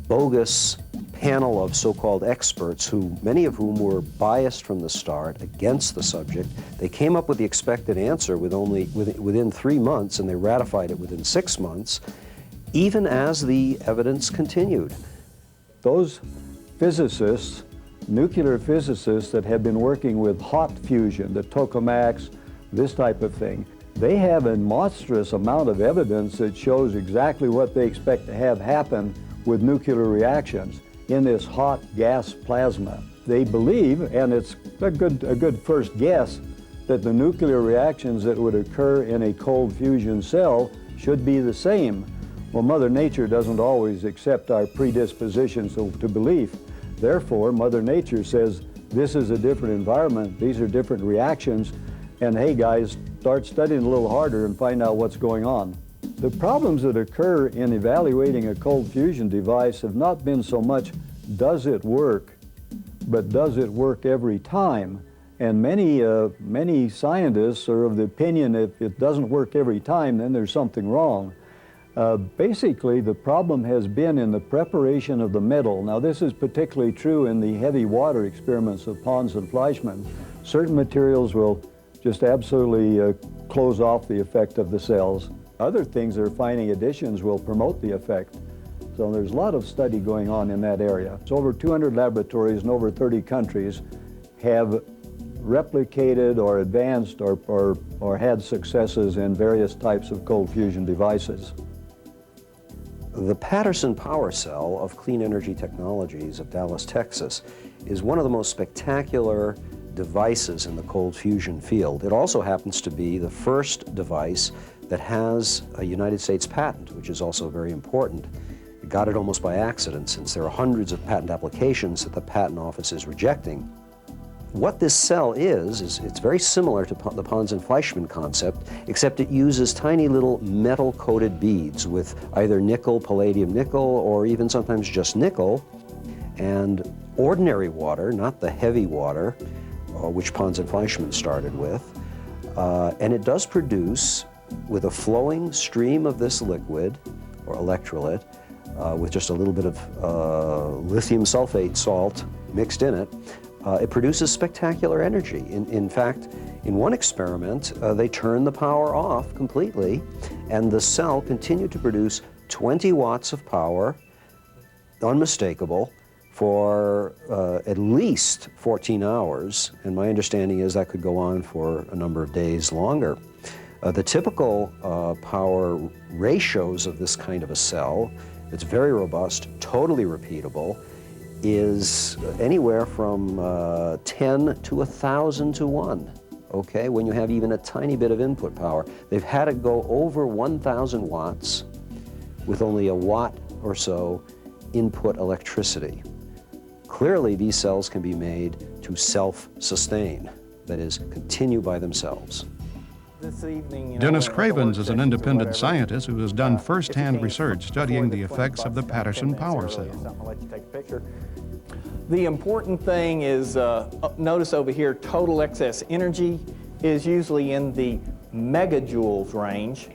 bogus panel of so-called experts, many of whom were biased from the start against the subject. They came up with the expected answer within 3 months, and they ratified it within 6 months, even as the evidence continued. Those physicists, nuclear physicists that have been working with hot fusion, the tokamaks, this type of thing, they have a monstrous amount of evidence that shows exactly what they expect to have happen with nuclear reactions in this hot gas plasma. They believe, and it's a good first guess, that the nuclear reactions that would occur in a cold fusion cell should be the same. Well, Mother Nature doesn't always accept our predispositions to belief. Therefore, Mother Nature says, this is a different environment, these are different reactions, and hey guys, start studying a little harder and find out what's going on. The problems that occur in evaluating a cold fusion device have not been so much, does it work, but does it work every time? And many scientists are of the opinion if it doesn't work every time, then there's something wrong. Basically, the problem has been in the preparation of the metal. Now, this is particularly true in the heavy water experiments of Pons and Fleischmann. Certain materials will just absolutely close off the effect of the cells. Other things, they're finding additions will promote the effect. So there's a lot of study going on in that area. So over 200 laboratories in over 30 countries have replicated or advanced or had successes in various types of cold fusion devices. The Patterson Power Cell of Clean Energy Technologies of Dallas, Texas, is one of the most spectacular devices in the cold fusion field. It also happens to be the first device that has a United States patent, which is also very important. It got it almost by accident, since there are hundreds of patent applications that the Patent Office is rejecting. What this cell is it's very similar to the Pons and Fleischmann concept, except it uses tiny little metal-coated beads with either nickel, palladium nickel, or even sometimes just nickel, and ordinary water, not the heavy water, which Pons and Fleischmann started with. And it does produce, with a flowing stream of this liquid, or electrolyte, with just a little bit of lithium sulfate salt mixed in it, it produces spectacular energy. In fact, in one experiment, they turned the power off completely, and the cell continued to produce 20 watts of power, unmistakable, for at least 14 hours, and my understanding is that could go on for a number of days longer. The typical power ratios of this kind of a cell it's very robust, totally repeatable, is anywhere from 10 to 1,000 to 1. Okay, when you have even a tiny bit of input power. They've had it go over 1,000 watts with only a watt or so input electricity. Clearly, these cells can be made to self-sustain, that is, continue by themselves. This evening, Dennis Cravens is an independent scientist who has done first-hand research studying the effects of the Patterson power cell. I'll let you take a picture. The important thing is, notice over here, total excess energy is usually in the megajoules range.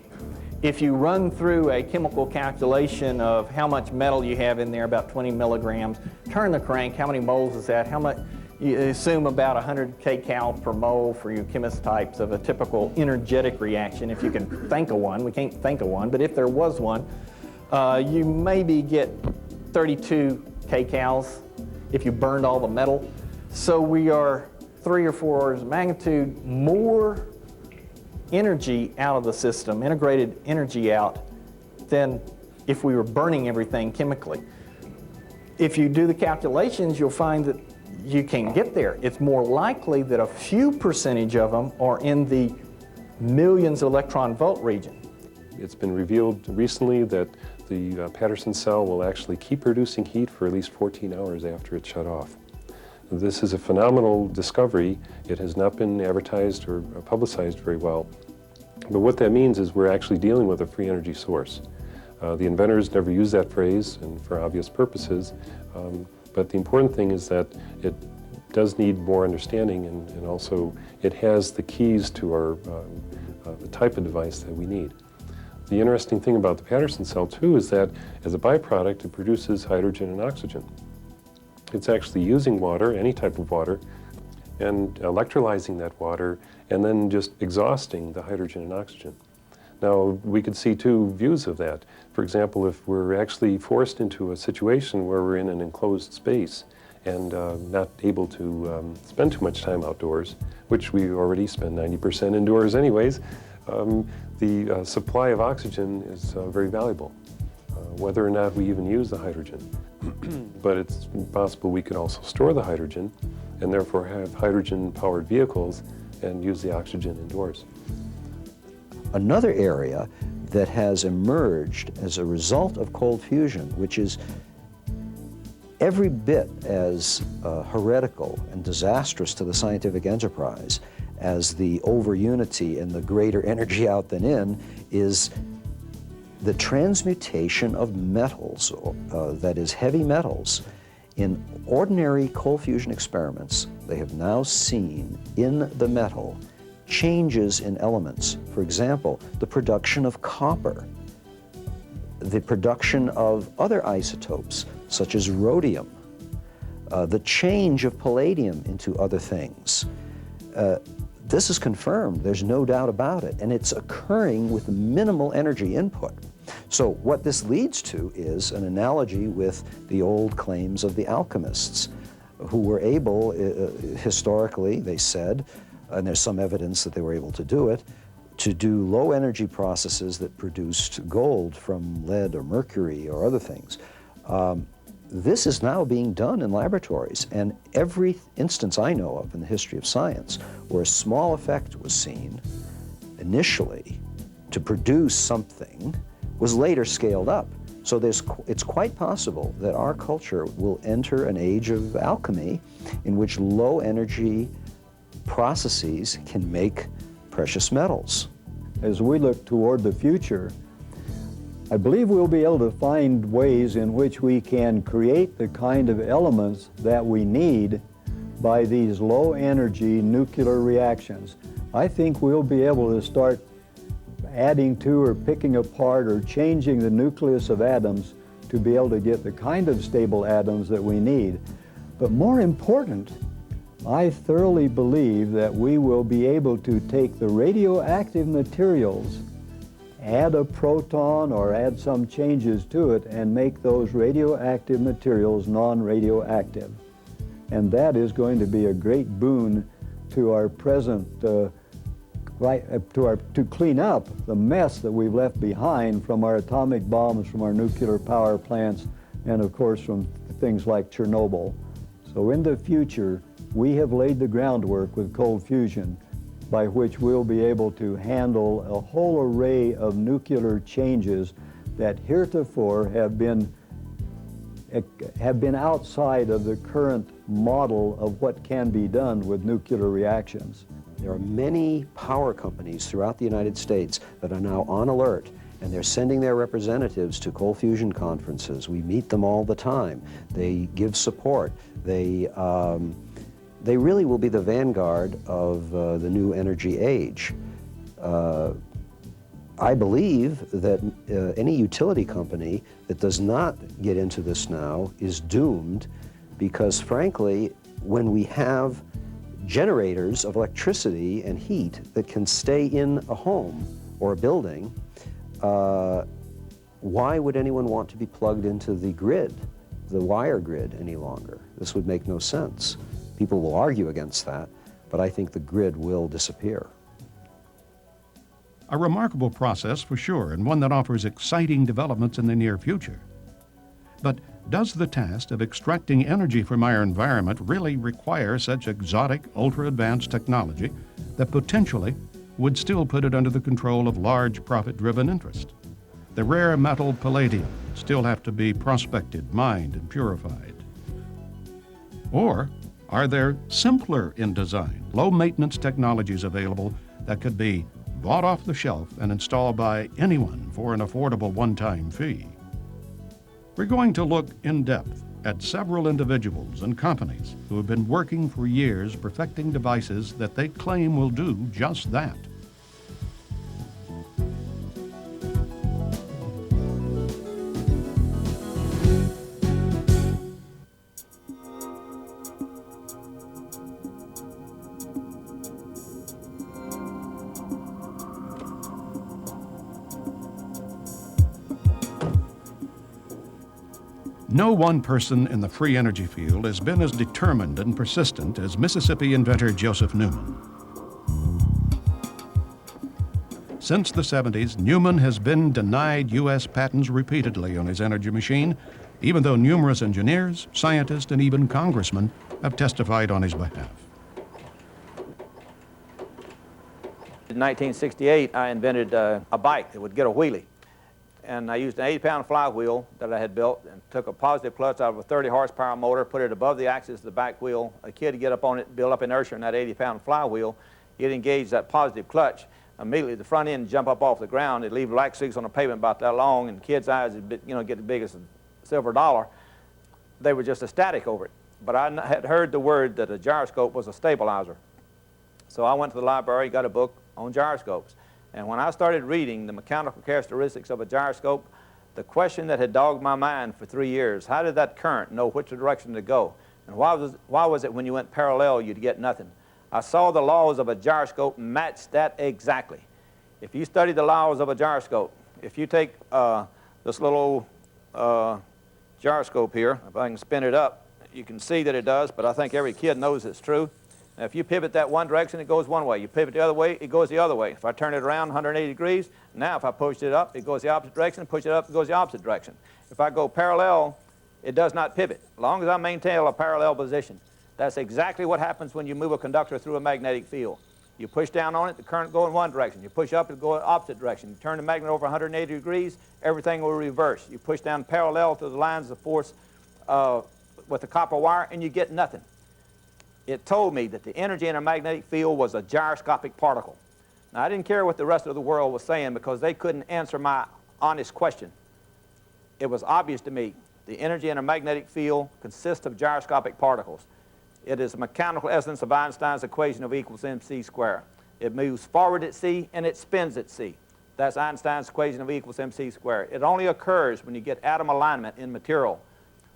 If you run through a chemical calculation of how much metal you have in there, about 20 milligrams, turn the crank, how many moles is that? How much? You assume about 100 kcal per mole for you chemist types of a typical energetic reaction, if you can think of one. We can't think of one, but if there was one, you maybe get 32 kcals if you burned all the metal. So we are 3 or 4 orders of magnitude more energy out of the system, integrated energy out, than if we were burning everything chemically. If you do the calculations, you'll find that you can get there. It's more likely that a few percentage of them are in the millions of electron volt region. It's been revealed recently that the Patterson cell will actually keep producing heat for at least 14 hours after it's shut off. This is a phenomenal discovery. It has not been advertised or publicized very well. But what that means is we're actually dealing with a free energy source. The inventors never used that phrase, and for obvious purposes, but the important thing is that it does need more understanding, and also it has the keys to our the type of device that we need. The interesting thing about the Patterson cell, too, is that as a byproduct, it produces hydrogen and oxygen. It's actually using water, any type of water, and electrolyzing that water, and then just exhausting the hydrogen and oxygen. Now, we could see two views of that. For example, if we're actually forced into a situation where we're in an enclosed space and not able to spend too much time outdoors, which we already spend 90% indoors anyways, the supply of oxygen is very valuable, whether or not we even use the hydrogen. But it's possible we could also store the hydrogen and therefore have hydrogen-powered vehicles and use the oxygen indoors. Another area that has emerged as a result of cold fusion, which is every bit as heretical and disastrous to the scientific enterprise as the over-unity and the greater energy out than in, is the transmutation of metals, that is heavy metals. In ordinary cold fusion experiments, they have now seen in the metal changes in elements. For example, the production of copper, the production of other isotopes, such as rhodium, the change of palladium into other things. This is confirmed, there's no doubt about it, and it's occurring with minimal energy input. So what this leads to is an analogy with the old claims of the alchemists, who were able, historically, they said, and there's some evidence that they were able to do it, to do low energy processes that produced gold from lead or mercury or other things. This is now being done in laboratories, and every instance I know of in the history of science where a small effect was seen initially to produce something was later scaled up. So it's quite possible that our culture will enter an age of alchemy in which low energy processes can make precious metals. As we look toward the future, I believe we'll be able to find ways in which we can create the kind of elements that we need by these low energy nuclear reactions. I think we'll be able to start adding to or picking apart or changing the nucleus of atoms to be able to get the kind of stable atoms that we need. But more important, I thoroughly believe that we will be able to take the radioactive materials, add a proton or add some changes to it, and make those radioactive materials non-radioactive. And that is going to be a great boon to our present to clean up the mess that we've left behind from our atomic bombs, from our nuclear power plants, and of course from things like Chernobyl. So in the future, we have laid the groundwork with cold fusion by which we'll be able to handle a whole array of nuclear changes that heretofore have been outside of the current model of what can be done with nuclear reactions. There are many power companies throughout the United States that are now on alert, and they're sending their representatives to cold fusion conferences. We meet them all the time. They give support. They really will be the vanguard of the new energy age. I believe that any utility company that does not get into this now is doomed, because frankly, when we have generators of electricity and heat that can stay in a home or a building, why would anyone want to be plugged into the grid, the wire grid, any longer? This would make no sense. People will argue against that, but I think the grid will disappear. A remarkable process for sure, and one that offers exciting developments in the near future. But does the task of extracting energy from our environment really require such exotic, ultra-advanced technology that potentially would still put it under the control of large profit-driven interest? The rare metal palladium still have to be prospected, mined, and purified. Or are there simpler in design, low-maintenance technologies available that could be bought off the shelf and installed by anyone for an affordable one-time fee? We're going to look in depth at several individuals and companies who have been working for years perfecting devices that they claim will do just that. No one person in the free energy field has been as determined and persistent as Mississippi inventor Joseph Newman. Since the 70s, Newman has been denied U.S. patents repeatedly on his energy machine, even though numerous engineers, scientists, and even congressmen have testified on his behalf. In 1968, I invented a bike that would get a wheelie. And I used an 80-pound flywheel that I had built and took a positive clutch out of a 30-horsepower motor, put it above the axis of the back wheel. A kid would get up on it, build up inertia in that 80-pound flywheel. He'd engage that positive clutch. Immediately, the front end would jump up off the ground. It'd leave black streaks on the pavement about that long, and kids' eyes would get as big as a silver dollar. They were just ecstatic over it. But I had heard the word that a gyroscope was a stabilizer. So I went to the library, got a book on gyroscopes. And when I started reading the mechanical characteristics of a gyroscope, the question that had dogged my mind for 3 years, how did that current know which direction to go? And why was it when you went parallel you'd get nothing? I saw the laws of a gyroscope match that exactly. If you study the laws of a gyroscope, if you take this little gyroscope here, if I can spin it up, you can see that it does, but I think every kid knows it's true. Now, if you pivot that one direction, it goes one way. You pivot the other way, it goes the other way. If I turn it around 180 degrees, now if I push it up, it goes the opposite direction. Push it up, it goes the opposite direction. If I go parallel, it does not pivot. As long as I maintain a parallel position. That's exactly what happens when you move a conductor through a magnetic field. You push down on it, the current will go in one direction. You push up, it will go in the opposite direction. You turn the magnet over 180 degrees, everything will reverse. You push down parallel to the lines of force with the copper wire, and you get nothing. It told me that the energy in a magnetic field was a gyroscopic particle. Now, I didn't care what the rest of the world was saying because they couldn't answer my honest question. It was obvious to me the energy in a magnetic field consists of gyroscopic particles. It is a mechanical essence of Einstein's equation of E equals mc squared. It moves forward at c and it spins at c. That's Einstein's equation of E equals mc squared. It only occurs when you get atom alignment in material.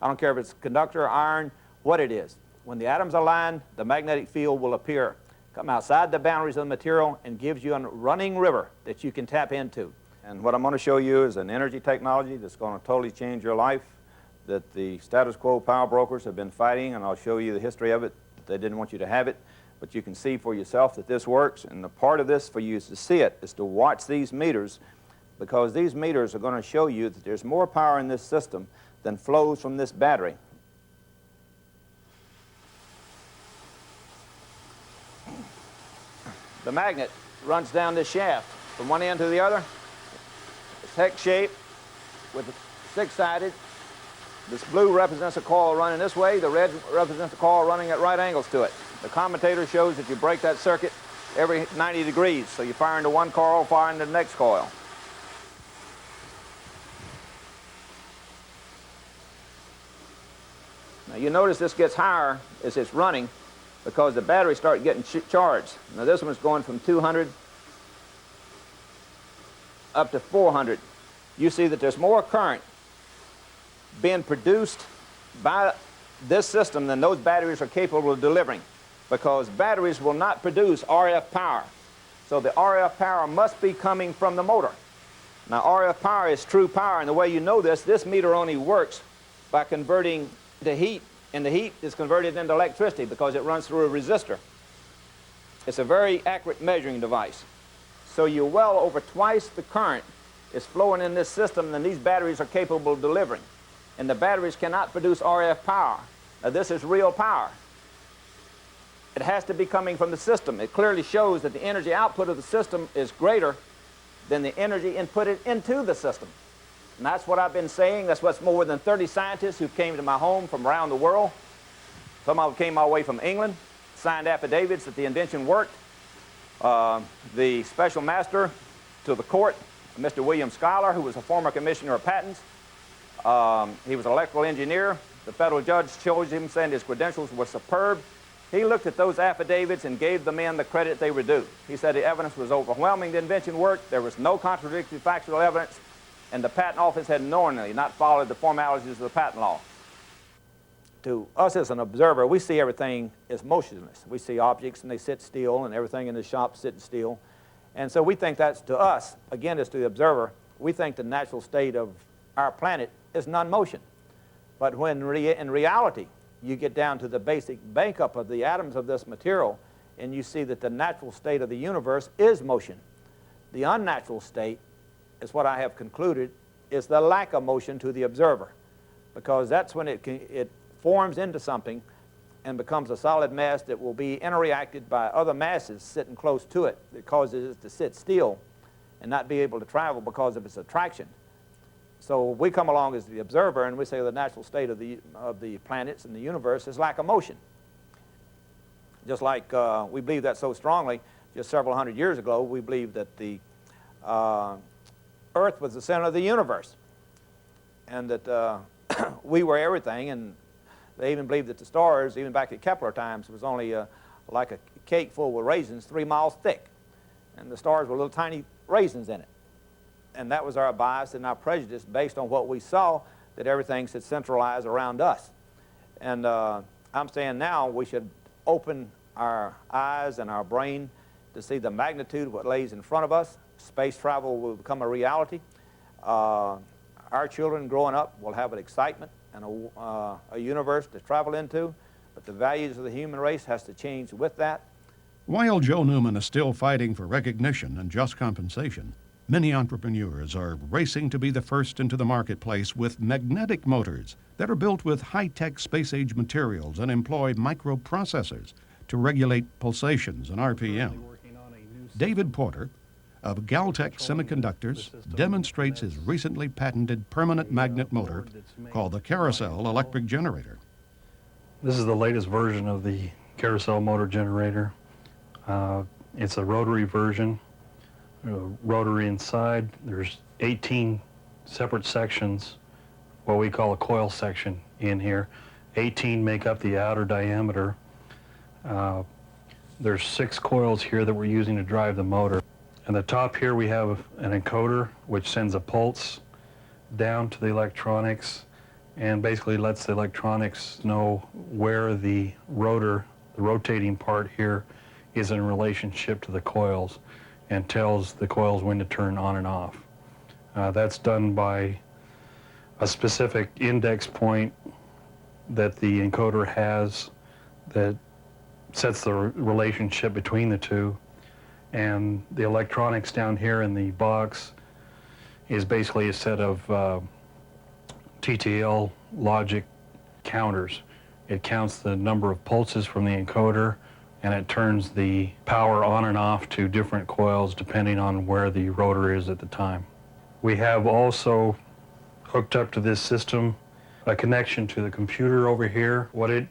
I don't care if it's conductor or iron, what it is. When the atoms align, the magnetic field will appear, come outside the boundaries of the material, and gives you a running river that you can tap into. And what I'm going to show you is an energy technology that's going to totally change your life, that the status quo power brokers have been fighting, and I'll show you the history of it. They didn't want you to have it. but you can see for yourself that this works, and the part of this for you is to see it, is to watch these meters, because these meters are going to show you that there's more power in this system than flows from this battery. The magnet runs down this shaft from one end to the other. It's hex-shaped with six-sided. This blue represents a coil running this way. The red represents a coil running at right angles to it. The commutator shows that you break that circuit every 90 degrees. So you fire into one coil, fire into the next coil. Now you notice this gets higher as it's running because the batteries start getting charged. Now this one's going from 200 up to 400. You see that there's more current being produced by this system than those batteries are capable of delivering, because batteries will not produce RF power. So the RF power must be coming from the motor. Now RF power is true power, and the way you know this meter only works by converting the heat, and the heat is converted into electricity because it runs through a resistor. It's a very accurate measuring device. So you're well over twice the current is flowing in this system than these batteries are capable of delivering. And the batteries cannot produce RF power. Now this is real power. It has to be coming from the system. It clearly shows that the energy output of the system is greater than the energy inputted into the system. And that's what I've been saying. That's what's more than 30 scientists who came to my home from around the world. Some of them came all the way from England, signed affidavits that the invention worked. The special master to the court, Mr. William Schuyler, who was a former commissioner of patents. He was an electrical engineer. The federal judge chose him, saying his credentials were superb. He looked at those affidavits and gave the men the credit they were due. He said the evidence was overwhelming, the invention worked, there was no contradictory factual evidence, and the patent office had knowingly not followed the formalities of the patent law. To us as an observer, we see everything as motionless. We see objects and they sit still, and everything in the shop sits still. And so we think that's, to us, again as to the observer, we think the natural state of our planet is non-motion. But when in reality, you get down to the basic makeup of the atoms of this material, and you see that the natural state of the universe is motion. The unnatural state, is what I have concluded, is the lack of motion to the observer, because that's when it forms into something and becomes a solid mass that will be interreacted by other masses sitting close to it that causes it to sit still and not be able to travel because of its attraction. So we come along as the observer and we say the natural state of the planets and the universe is lack of motion. Just like we believe that so strongly, just several hundred years ago, we believed that the Earth was the center of the universe and that we were everything, and they even believed that the stars, even back at Kepler times, was only like a cake full with raisins 3 miles thick, and the stars were little tiny raisins in it. And that was our bias and our prejudice based on what we saw, that everything should centralize around us. And I'm saying now we should open our eyes and our brain to see the magnitude of what lays in front of us. Space travel will become a reality. Our children growing up will have an excitement and a universe to travel into, but the values of the human race has to change with that. While Joe Newman is still fighting for recognition and just compensation, many entrepreneurs are racing to be the first into the marketplace with magnetic motors that are built with high-tech space-age materials and employ microprocessors to regulate pulsations and RPM. David Porter of Galtech Semiconductors demonstrates his recently patented permanent magnet motor called the Carousel Electric Generator. This is the latest version of the Carousel motor generator. It's a rotary version. Rotary inside. There's 18 separate sections, what we call a coil section in here. 18 make up the outer diameter. There's 6 coils here that we're using to drive the motor. At the top here we have an encoder which sends a pulse down to the electronics and basically lets the electronics know where the rotor, the rotating part here, is in relationship to the coils, and tells the coils when to turn on and off. That's done by a specific index point that the encoder has that sets the relationship between the two. And the electronics down here in the box is basically a set of TTL logic counters. It counts the number of pulses from the encoder, and it turns the power on and off to different coils depending on where the rotor is at the time. We have also hooked up to this system a connection to the computer over here. What it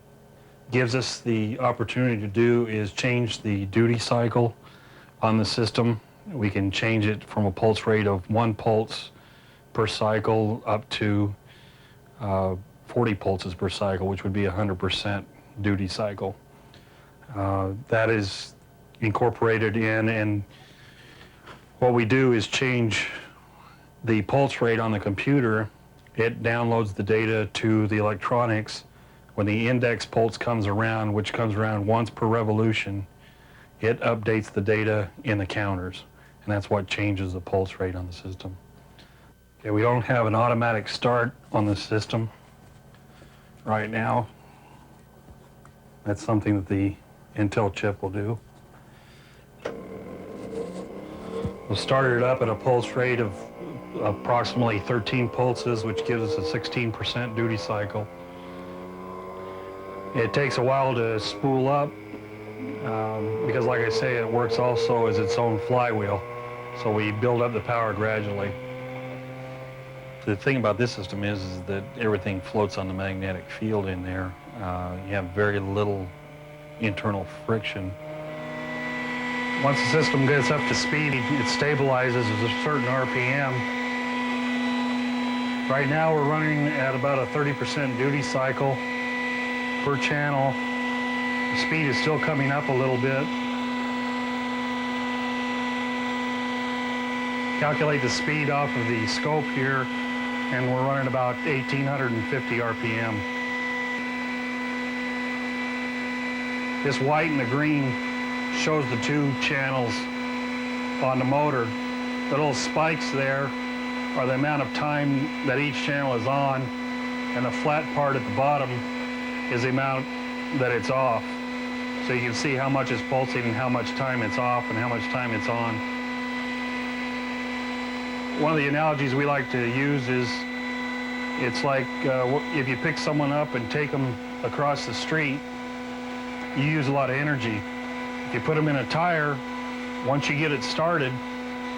gives us the opportunity to do is change the duty cycle on the system. We can change it from a pulse rate of 1 pulse per cycle up to 40 pulses per cycle, which would be 100% duty cycle. That is incorporated in, and what we do is change the pulse rate on the computer. It downloads the data to the electronics. When the index pulse comes around, which comes around once per revolution, it updates the data in the counters, and that's what changes the pulse rate on the system. Okay, we don't have an automatic start on the system right now. That's something that the Intel chip will do. We'll start it up at a pulse rate of approximately 13 pulses, which gives us a 16% duty cycle. It takes a while to spool up because, like I say, it works also as its own flywheel. So we build up the power gradually. The thing about this system is that everything floats on the magnetic field in there. You have very little internal friction. Once the system gets up to speed, it stabilizes at a certain RPM. Right now we're running at about a 30% duty cycle per channel. The speed is still coming up a little bit. Calculate the speed off of the scope here, and we're running about 1,850 RPM. This white and the green shows the 2 channels on the motor. The little spikes there are the amount of time that each channel is on, and the flat part at the bottom is the amount that it's off. So you can see how much is pulsing and how much time it's off and how much time it's on. One of the analogies we like to use is it's like if you pick someone up and take them across the street, you use a lot of energy. If you put them in a tire, once you get it started,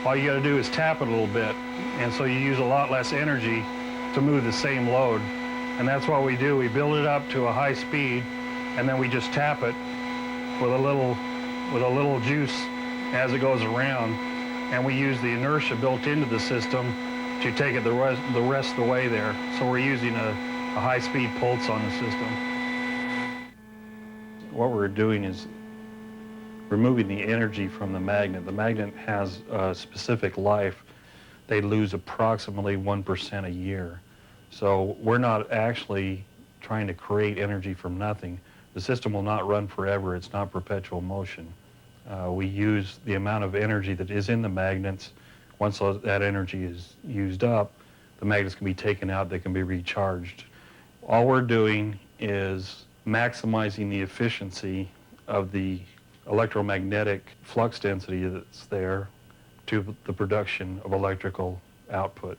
all you got to do is tap it a little bit. And so you use a lot less energy to move the same load. And that's what we do. We build it up to a high speed, and then we just tap it with a little juice as it goes around. And we use the inertia built into the system to take it the rest of the way there. So we're using a high-speed pulse on the system. What we're doing is removing the energy from the magnet. The magnet has a specific life. They lose approximately 1% a year. So we're not actually trying to create energy from nothing. The system will not run forever. It's not perpetual motion. We use the amount of energy that is in the magnets. Once that energy is used up, the magnets can be taken out, they can be recharged. All we're doing is maximizing the efficiency of the electromagnetic flux density that's there to the production of electrical output.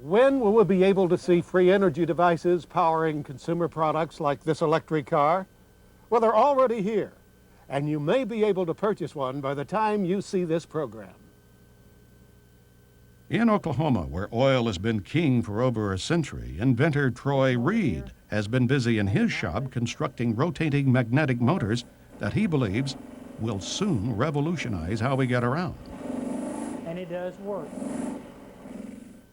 When will we be able to see free energy devices powering consumer products like this electric car? Well, they're already here, and you may be able to purchase one by the time you see this program. In Oklahoma, where oil has been king for over a century, inventor Troy Reed has been busy in his shop constructing rotating magnetic motors that he believes will soon revolutionize how we get around. And it does work.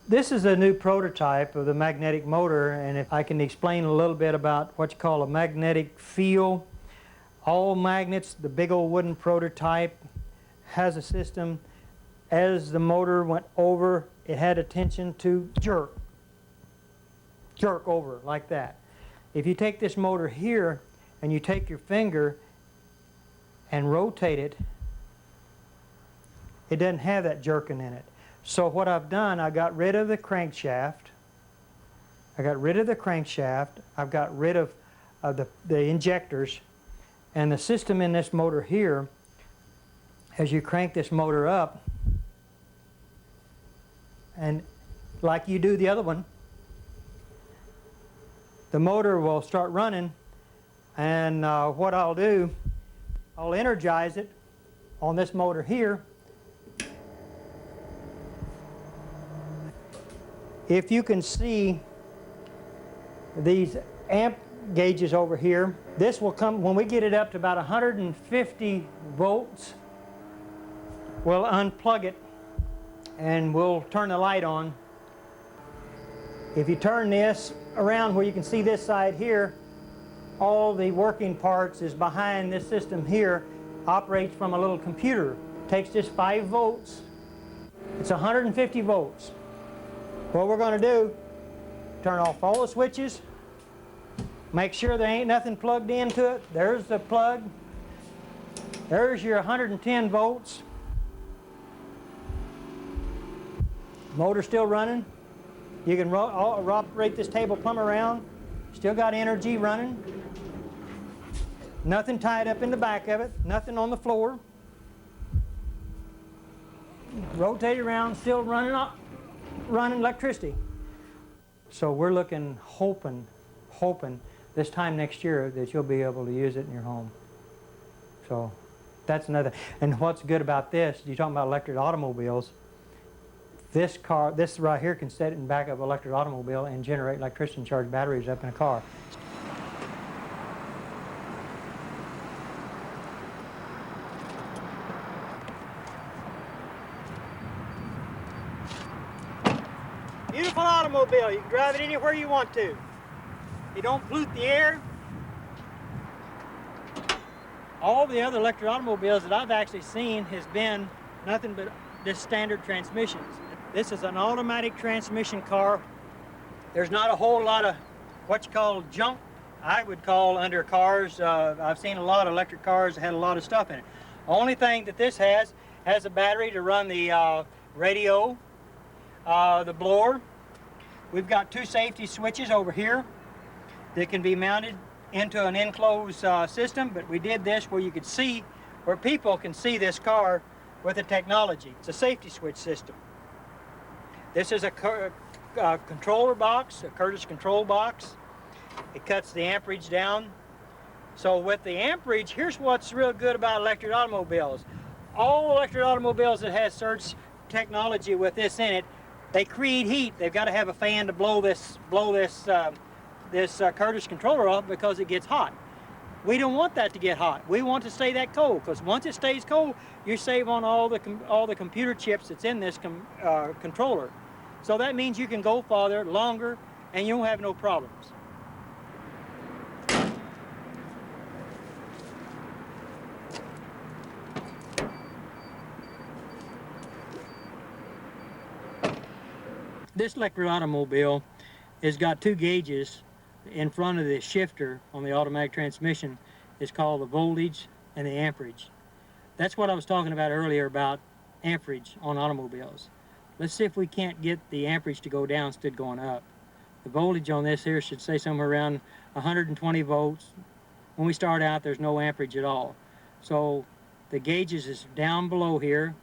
This is a new prototype of the magnetic motor, and if I can explain a little bit about what you call a magnetic field. All magnets, the big old wooden prototype, has a system. As the motor went over, it had a tension to jerk over like that. If you take this motor here and you take your finger and rotate it, it doesn't have that jerking in it. So what I've done, I got rid of the crankshaft I got rid of the crankshaft. I've got rid of the injectors. And the system in this motor here, as you crank this motor up, and like you do the other one, the motor will start running, and what I'll do, I'll energize it on this motor here. If you can see these amp gauges over here, this will come, when we get it up to about 150 volts, we'll unplug it and we'll turn the light on. If you turn this around where you can see this side here, all the working parts is behind this system here, operates from a little computer. Takes just 5 volts. It's 150 volts. What we're going to do, turn off all the switches, make sure there ain't nothing plugged into it. There's the plug. There's your 110 volts. Motor still running. You can operate this table plumb around. Still got energy running. Nothing tied up in the back of it. Nothing on the floor. Rotate around, still running electricity. So we're looking, hoping this time next year that you'll be able to use it in your home. So that's another. And what's good about this, you're talking about electric automobiles, this right here can set it in back of an electric automobile and generate electricity and charge batteries up in a car. Beautiful automobile. You can drive it anywhere you want to. You don't pollute the air. All the other electric automobiles that I've actually seen has been nothing but just standard transmissions. This is an automatic transmission car. There's not a whole lot of what you call junk, I would call, under cars. I've seen a lot of electric cars that had a lot of stuff in it. The only thing that this has a battery to run the radio, the blower. We've got 2 safety switches over here that can be mounted into an enclosed system, but we did this where you could see, where people can see this car with the technology. It's a safety switch system. This is a controller box, a Curtis control box. It cuts the amperage down. So with the amperage, here's what's real good about electric automobiles. All electric automobiles that has surge technology with this in it, they create heat. They've got to have a fan to blow this Curtis controller off because it gets hot. We don't want that to get hot. We want to stay that cold, because once it stays cold, you save on all the computer chips that's in this controller. So that means you can go farther, longer, and you won't have no problems. This electric automobile has got 2 gauges in front of the shifter on the automatic transmission. It's called the voltage and the amperage. That's what I was talking about earlier about amperage on automobiles. Let's see if we can't get the amperage to go down instead of going up. The voltage on this here should say somewhere around 120 volts. When we start out, there's no amperage at all. So the gauges is down below here,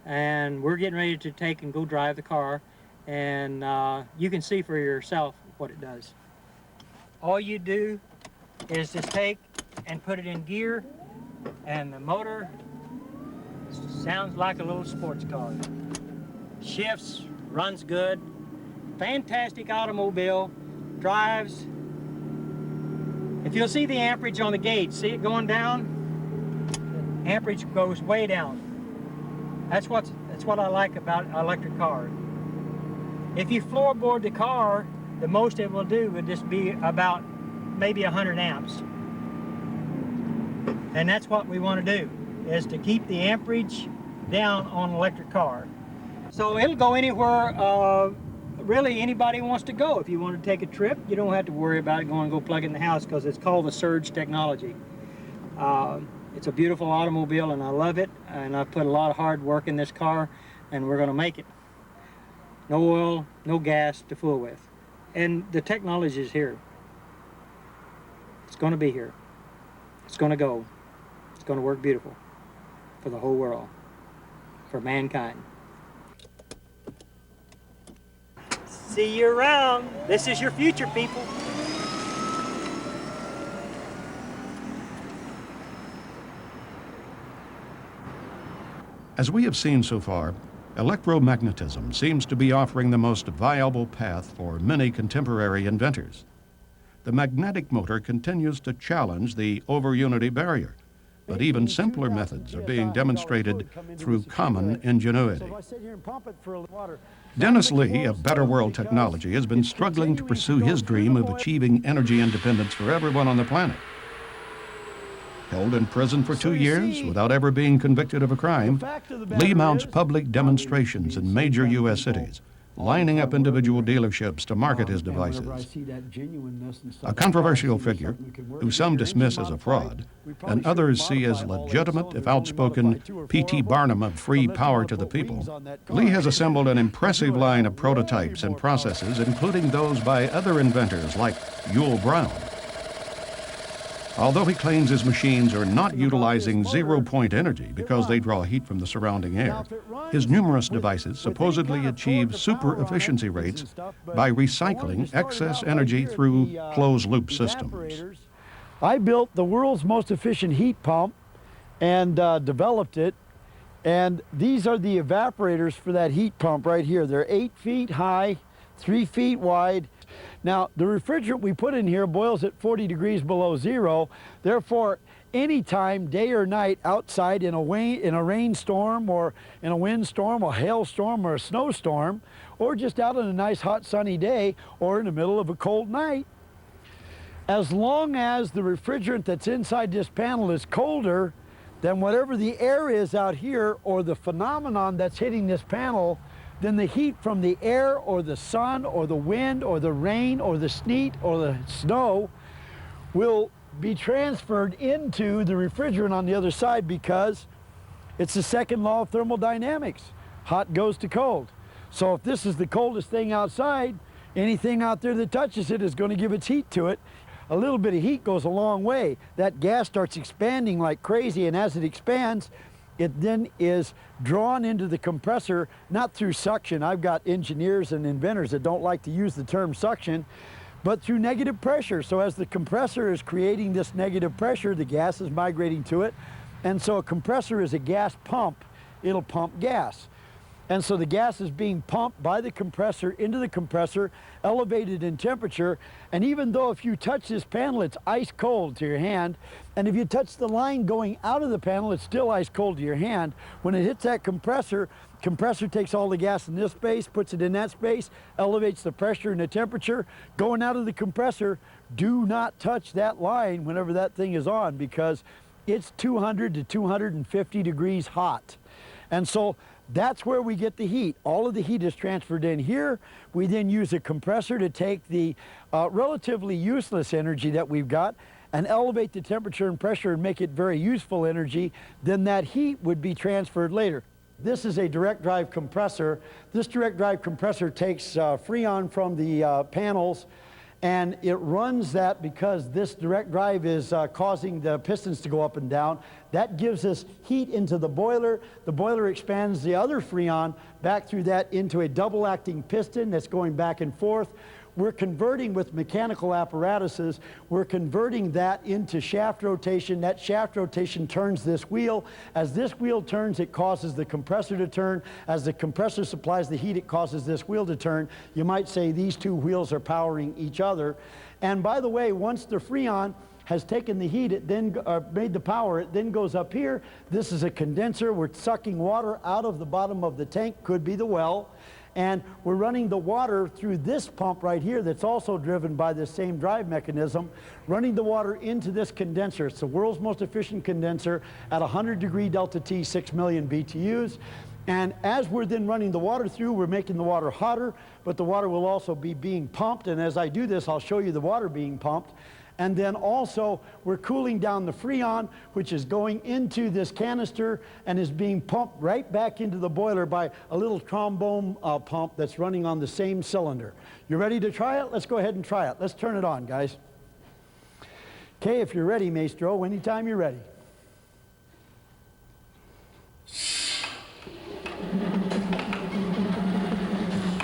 and we're getting ready to take and go drive the car, and you can see for yourself what it does. All you do is just take and put it in gear, and the motor sounds like a little sports car. Shifts, runs good, fantastic automobile, drives. If you'll see the amperage on the gauge, see it going down? The amperage goes way down. That's what I like about an electric car. If you floorboard the car, the most it will do would just be about maybe 100 amps. And that's what we want to do, is to keep the amperage down on an electric car. So it'll go anywhere really anybody wants to go. If you want to take a trip, you don't have to worry about going and go plug it in the house, because it's called the surge technology. It's a beautiful automobile and I love it, and I've put a lot of hard work in this car, and we're going to make it. No oil, no gas to fool with. And the technology is here. It's going to be here. It's going to go. It's going to work beautiful for the whole world, for mankind. See you around. This is your future, people. As we have seen so far, electromagnetism seems to be offering the most viable path for many contemporary inventors. The magnetic motor continues to challenge the over-unity barrier, but even simpler methods are being demonstrated through common ingenuity. Dennis Lee of Better World Technology has been struggling to pursue his dream of achieving energy independence for everyone on the planet. Held in prison for 2 years without ever being convicted of a crime, Lee mounts public demonstrations in major U.S. cities, lining up individual dealerships to market his devices. A controversial figure who some dismiss as a fraud and others see as legitimate if outspoken P.T. Barnum of free power to the people, Lee has assembled an impressive line of prototypes and processes, including those by other inventors like Yul Brown. Although he claims his machines are not utilizing zero-point energy because they draw heat from the surrounding air, his numerous devices supposedly achieve super efficiency rates by recycling excess energy through closed-loop systems. I built the world's most efficient heat pump and developed it, and these are the evaporators for that heat pump right here. They're 8 feet high, 3 feet wide. Now, the refrigerant we put in here boils at 40 degrees below zero. Therefore, anytime, day or night, outside in a rainstorm or in a windstorm or hailstorm or a snowstorm, or just out on a nice hot sunny day or in the middle of a cold night, as long as the refrigerant that's inside this panel is colder than whatever the air is out here or the phenomenon that's hitting this panel, then the heat from the air or the sun or the wind or the rain or the sleet or the snow will be transferred into the refrigerant on the other side, because it's the second law of thermodynamics. Hot goes to cold. So if this is the coldest thing outside, anything out there that touches it is going to give its heat to it. A little bit of heat goes a long way. That gas starts expanding like crazy, and as it expands, it then is drawn into the compressor, not through suction. I've got engineers and inventors that don't like to use the term suction, but through negative pressure. So as the compressor is creating this negative pressure, the gas is migrating to it. And so a compressor is a gas pump. It'll pump gas. And so the gas is being pumped by the compressor into the compressor, elevated in temperature. And even though if you touch this panel, it's ice cold to your hand, and if you touch the line going out of the panel, it's still ice cold to your hand. When it hits that compressor takes all the gas in this space, puts it in that space, elevates the pressure and the temperature. Going out of the compressor, do not touch that line whenever that thing is on, because it's 200 to 250 degrees hot. And so that's where we get the heat. All of the heat is transferred in here. We then use a compressor to take the relatively useless energy that we've got and elevate the temperature and pressure and make it very useful energy. Then that heat would be transferred later. This is a direct drive compressor. This direct drive compressor takes Freon from the panels, and it runs that because this direct drive is causing the pistons to go up and down. That gives us heat into the boiler. The boiler expands the other Freon back through that into a double-acting piston that's going back and forth. We're converting with mechanical apparatuses, we're converting that into shaft rotation. That shaft rotation turns this wheel. As this wheel turns, it causes the compressor to turn. As the compressor supplies the heat, it causes this wheel to turn. You might say these two wheels are powering each other. And by the way, once the Freon has taken the heat, it then made the power, it then goes up here. This is a condenser. We're sucking water out of the bottom of the tank, could be the well. And we're running the water through this pump right here that's also driven by this same drive mechanism, running the water into this condenser. It's the world's most efficient condenser at 100-degree delta T, 6 million BTUs. And as we're then running the water through, we're making the water hotter, but the water will also be being pumped. And as I do this, I'll show you the water being pumped. And then also, we're cooling down the Freon, which is going into this canister and is being pumped right back into the boiler by a little trombone pump that's running on the same cylinder. You ready to try it? Let's go ahead and try it. Let's turn it on, guys. Okay, if you're ready, Maestro, anytime you're ready.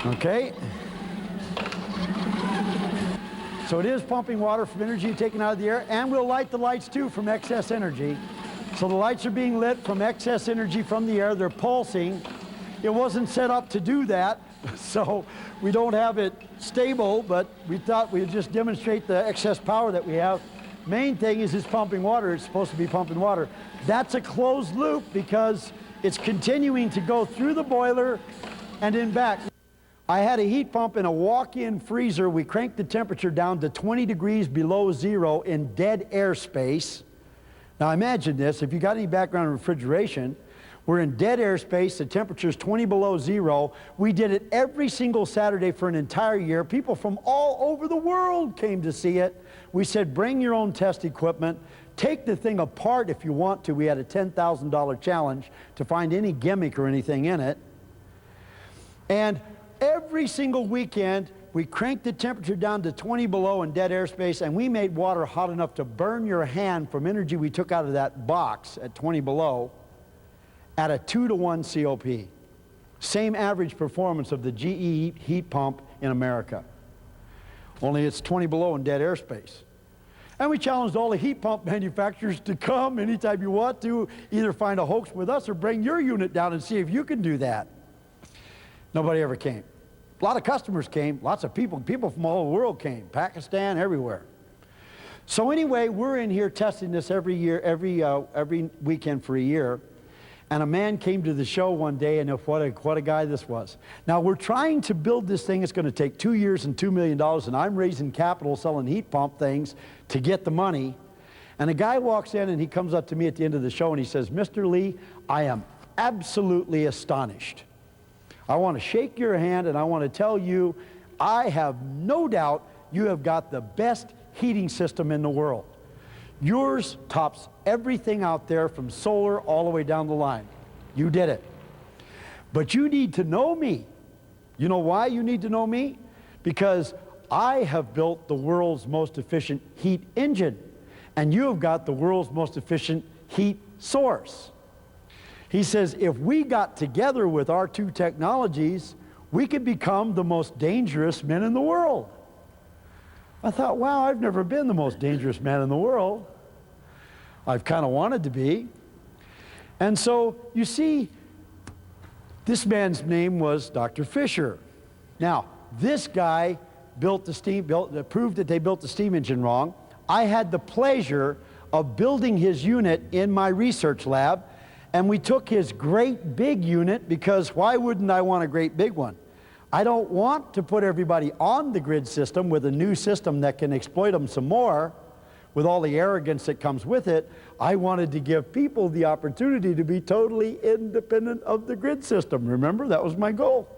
Okay. So it is pumping water from energy taken out of the air, and we'll light the lights too from excess energy. So the lights are being lit from excess energy from the air. They're pulsing. It wasn't set up to do that, so we don't have it stable, but we thought we'd just demonstrate the excess power that we have. Main thing is it's pumping water. It's supposed to be pumping water. That's a closed loop because it's continuing to go through the boiler and in back. I had a heat pump in a walk-in freezer. We cranked the temperature down to 20 degrees below zero in dead airspace. Now imagine this, if you got any background in refrigeration, we're in dead airspace, the temperature's 20 below zero. We did it every single Saturday for an entire year. People from all over the world came to see it. We said, bring your own test equipment. Take the thing apart if you want to. We had a $10,000 challenge to find any gimmick or anything in it. And every single weekend, we cranked the temperature down to 20 below in dead airspace, and we made water hot enough to burn your hand from energy we took out of that box at 20 below at a 2-to-1 COP. Same average performance of the GE heat pump in America. Only it's 20 below in dead airspace. And we challenged all the heat pump manufacturers to come anytime you want to, either find a hoax with us or bring your unit down and see if you can do that. Nobody ever came. A lot of customers came, lots of people from all over the world came, Pakistan, everywhere. So anyway, we're in here testing this every year, every weekend for a year. And a man came to the show one day, and what a guy this was. Now, we're trying to build this thing. It's going to take 2 years and $2 million, and I'm raising capital selling heat pump things to get the money. And a guy walks in, and he comes up to me at the end of the show, and he says, Mr. Lee, I am absolutely astonished. I want to shake your hand, and I want to tell you, I have no doubt you have got the best heating system in the world. Yours tops everything out there from solar all the way down the line. You did it. But you need to know me. You know why you need to know me? Because I have built the world's most efficient heat engine, and you have got the world's most efficient heat source. He says, if we got together with our two technologies, we could become the most dangerous men in the world. I thought, wow, I've never been the most dangerous man in the world. I've kind of wanted to be. And so, you see, this man's name was Dr. Fisher. Now, this guy proved that they built the steam engine wrong. I had the pleasure of building his unit in my research lab, and we took his great big unit, because why wouldn't I want a great big one? I don't want to put everybody on the grid system with a new system that can exploit them some more with all the arrogance that comes with it. I wanted to give people the opportunity to be totally independent of the grid system. Remember, that was my goal.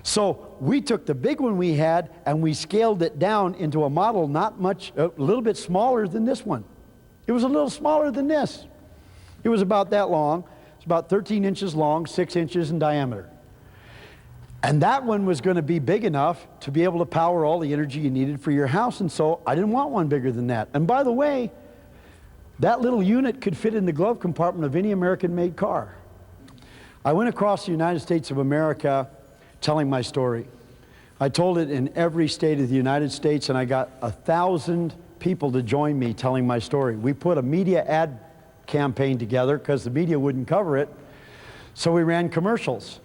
So we took the big one we had and we scaled it down into a model not much, a little bit smaller than this one. It was a little smaller than this. It was about that long. It's about 13 inches long, 6 inches in diameter. And that one was going to be big enough to be able to power all the energy you needed for your house, and so I didn't want one bigger than that. And by the way, that little unit could fit in the glove compartment of any American-made car. I went across the United States of America telling my story. I told it in every state of the United States, and I got 1,000 people to join me telling my story. We put a media ad campaign together because the media wouldn't cover it, so we ran commercials.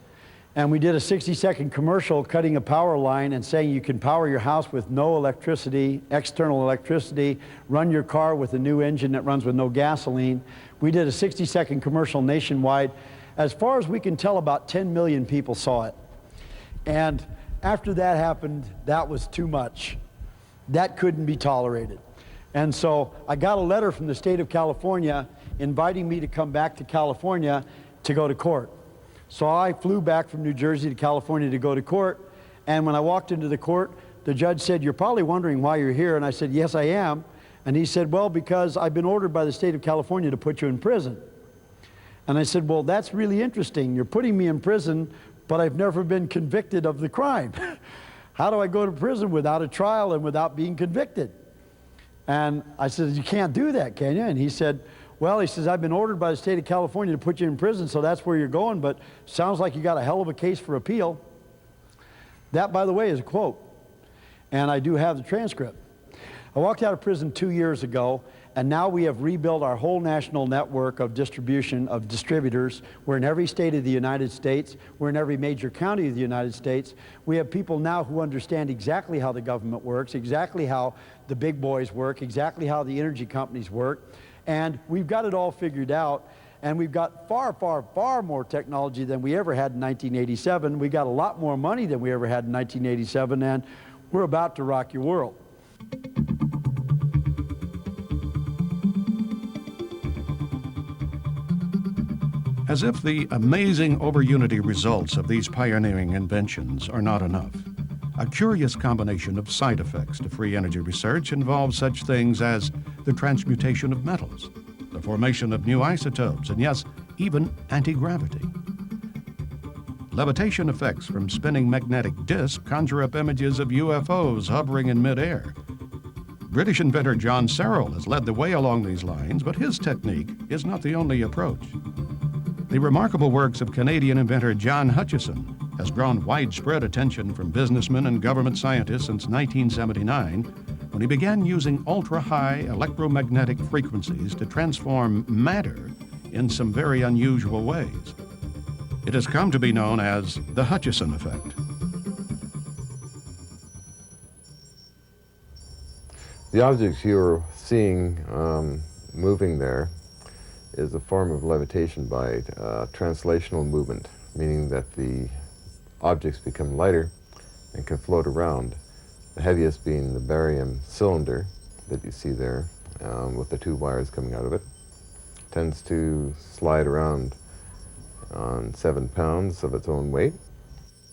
And we did a 60-second commercial cutting a power line and saying you can power your house with no electricity, external electricity, run your car with a new engine that runs with no gasoline. We did a 60-second commercial nationwide. As far as we can tell, about 10 million people saw it. And after that happened, that was too much. That couldn't be tolerated. And so I got a letter from the state of California inviting me to come back to California to go to court. So I flew back from New Jersey to California to go to court, and when I walked into the court, the judge said, "You're probably wondering why you're here." And I said, "Yes, I am." And he said, "Well, because I've been ordered by the state of California to put you in prison." And I said, "Well, that's really interesting. You're putting me in prison, but I've never been convicted of the crime. How do I go to prison without a trial and without being convicted?" And I said, "You can't do that, can you?" And he said, "Well," he says, "I've been ordered by the state of California to put you in prison, so that's where you're going, but sounds like you got a hell of a case for appeal." That, by the way, is a quote, and I do have the transcript. I walked out of prison 2 years ago, and now we have rebuilt our whole national network of distribution of distributors. We're in every state of the United States. We're in every major county of the United States. We have people now who understand exactly how the government works, exactly how the big boys work, exactly how the energy companies work, and we've got it all figured out. And we've got far, far, far more technology than we ever had in 1987. We got a lot more money than we ever had in 1987, and we're about to rock your world. As if the amazing over-unity results of these pioneering inventions are not enough, a curious combination of side effects to free energy research involves such things as the transmutation of metals, the formation of new isotopes, and yes, even anti-gravity. Levitation effects from spinning magnetic disks conjure up images of UFOs hovering in midair. British inventor John Searle has led the way along these lines, but his technique is not the only approach. The remarkable works of Canadian inventor John Hutchison has drawn widespread attention from businessmen and government scientists since 1979, when he began using ultra-high electromagnetic frequencies to transform matter in some very unusual ways. It has come to be known as the Hutchison effect. The objects you're seeing moving there is a form of levitation by translational movement, meaning that the objects become lighter and can float around. The heaviest being the barium cylinder that you see there with the two wires coming out of it. Tends to slide around on 7 pounds of its own weight.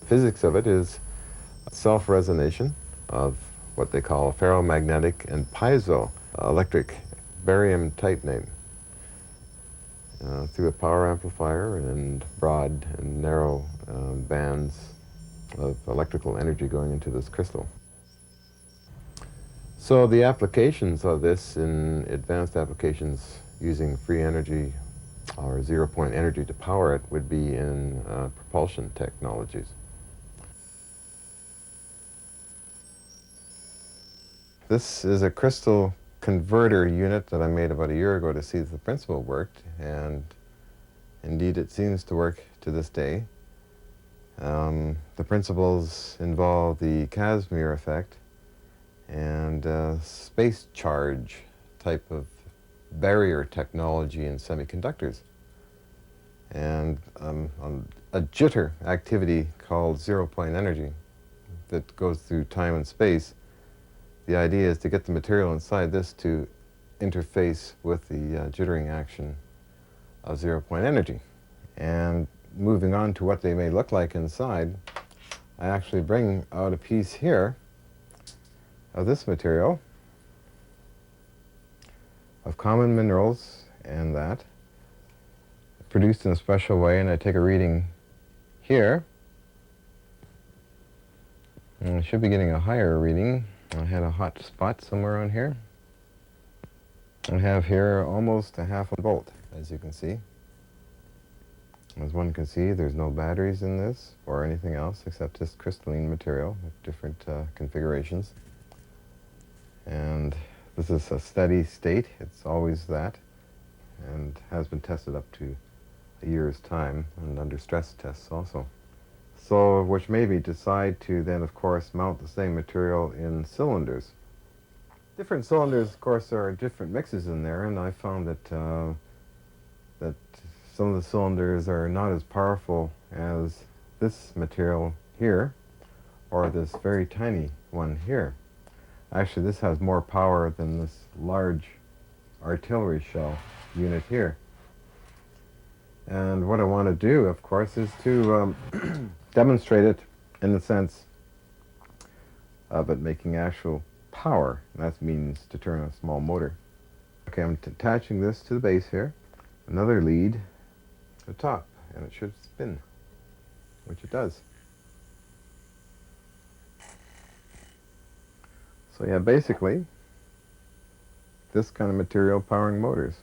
The physics of it is self-resonation of what they call ferromagnetic and piezoelectric barium titanate through a power amplifier and broad and narrow bands of electrical energy going into this crystal. So the applications of this in advanced applications using free energy or zero-point energy to power it would be in propulsion technologies. This is a crystal converter unit that I made about a year ago to see if the principle worked, and indeed it seems to work to this day. The principles involve the Casimir effect and space charge type of barrier technology in semiconductors, and a jitter activity called zero-point energy that goes through time and space. The idea is to get the material inside this to interface with the jittering action of zero-point energy. And moving on to what they may look like inside, I actually bring out a piece here of this material, of common minerals and that, produced in a special way, and I take a reading here. And I should be getting a higher reading. I had a hot spot somewhere on here. I have here almost a half a volt, as you can see. As one can see, there's no batteries in this or anything else except just crystalline material with different configurations. And this is a steady state. It's always that, and has been tested up to a year's time and under stress tests also. So, which made me decide to then, of course, mount the same material in cylinders. Different cylinders, of course, there are different mixes in there, and I found that that some of the cylinders are not as powerful as this material here, or this very tiny one here. Actually, this has more power than this large artillery shell unit here. And what I want to do, of course, is to demonstrate it in the sense but making actual power, and that means to turn a small motor. Okay, I'm attaching this to the base here, another lead to the top, and it should spin, which it does. So yeah, basically, this kind of material powering motors.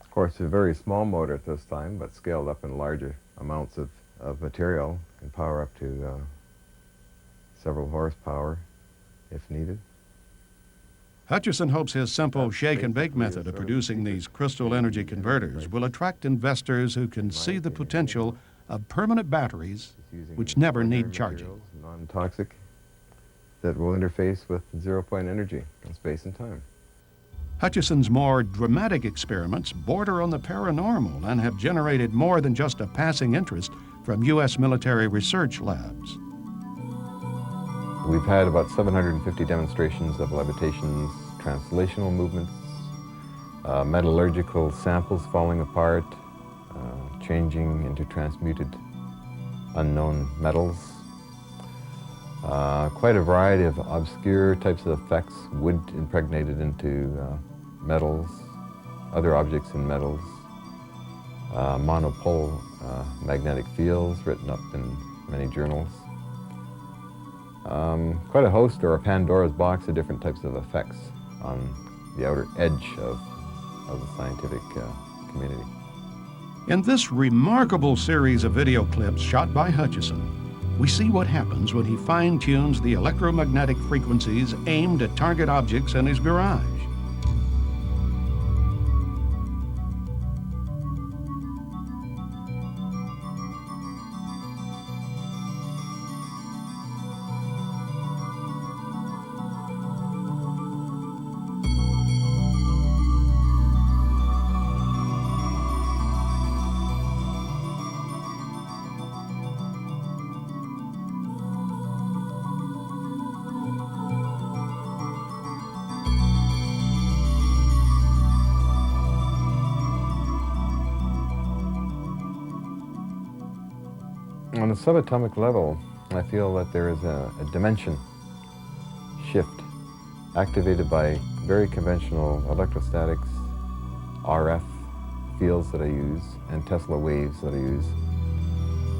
Of course, a very small motor at this time, but scaled up in larger amounts of material, can power up to several horsepower if needed. Hutchison hopes his simple shake-and-bake method of producing these crystal energy converters will attract investors who can see the potential of permanent batteries which never need charging. Non-toxic, that will interface with zero-point energy in space and time. Hutchison's more dramatic experiments border on the paranormal and have generated more than just a passing interest from U.S. military research labs. We've had about 750 demonstrations of levitations, translational movements, metallurgical samples falling apart, changing into transmuted unknown metals. Quite a variety of obscure types of effects, wood impregnated into metals, other objects in metals, monopole magnetic fields written up in many journals. Quite a host, or a Pandora's box, of different types of effects on the outer edge of the scientific community. In this remarkable series of video clips shot by Hutchison, we see what happens when he fine-tunes the electromagnetic frequencies aimed at target objects in his garage. On a subatomic level, I feel that there is a dimension shift activated by very conventional electrostatics, RF fields that I use, and Tesla waves that I use,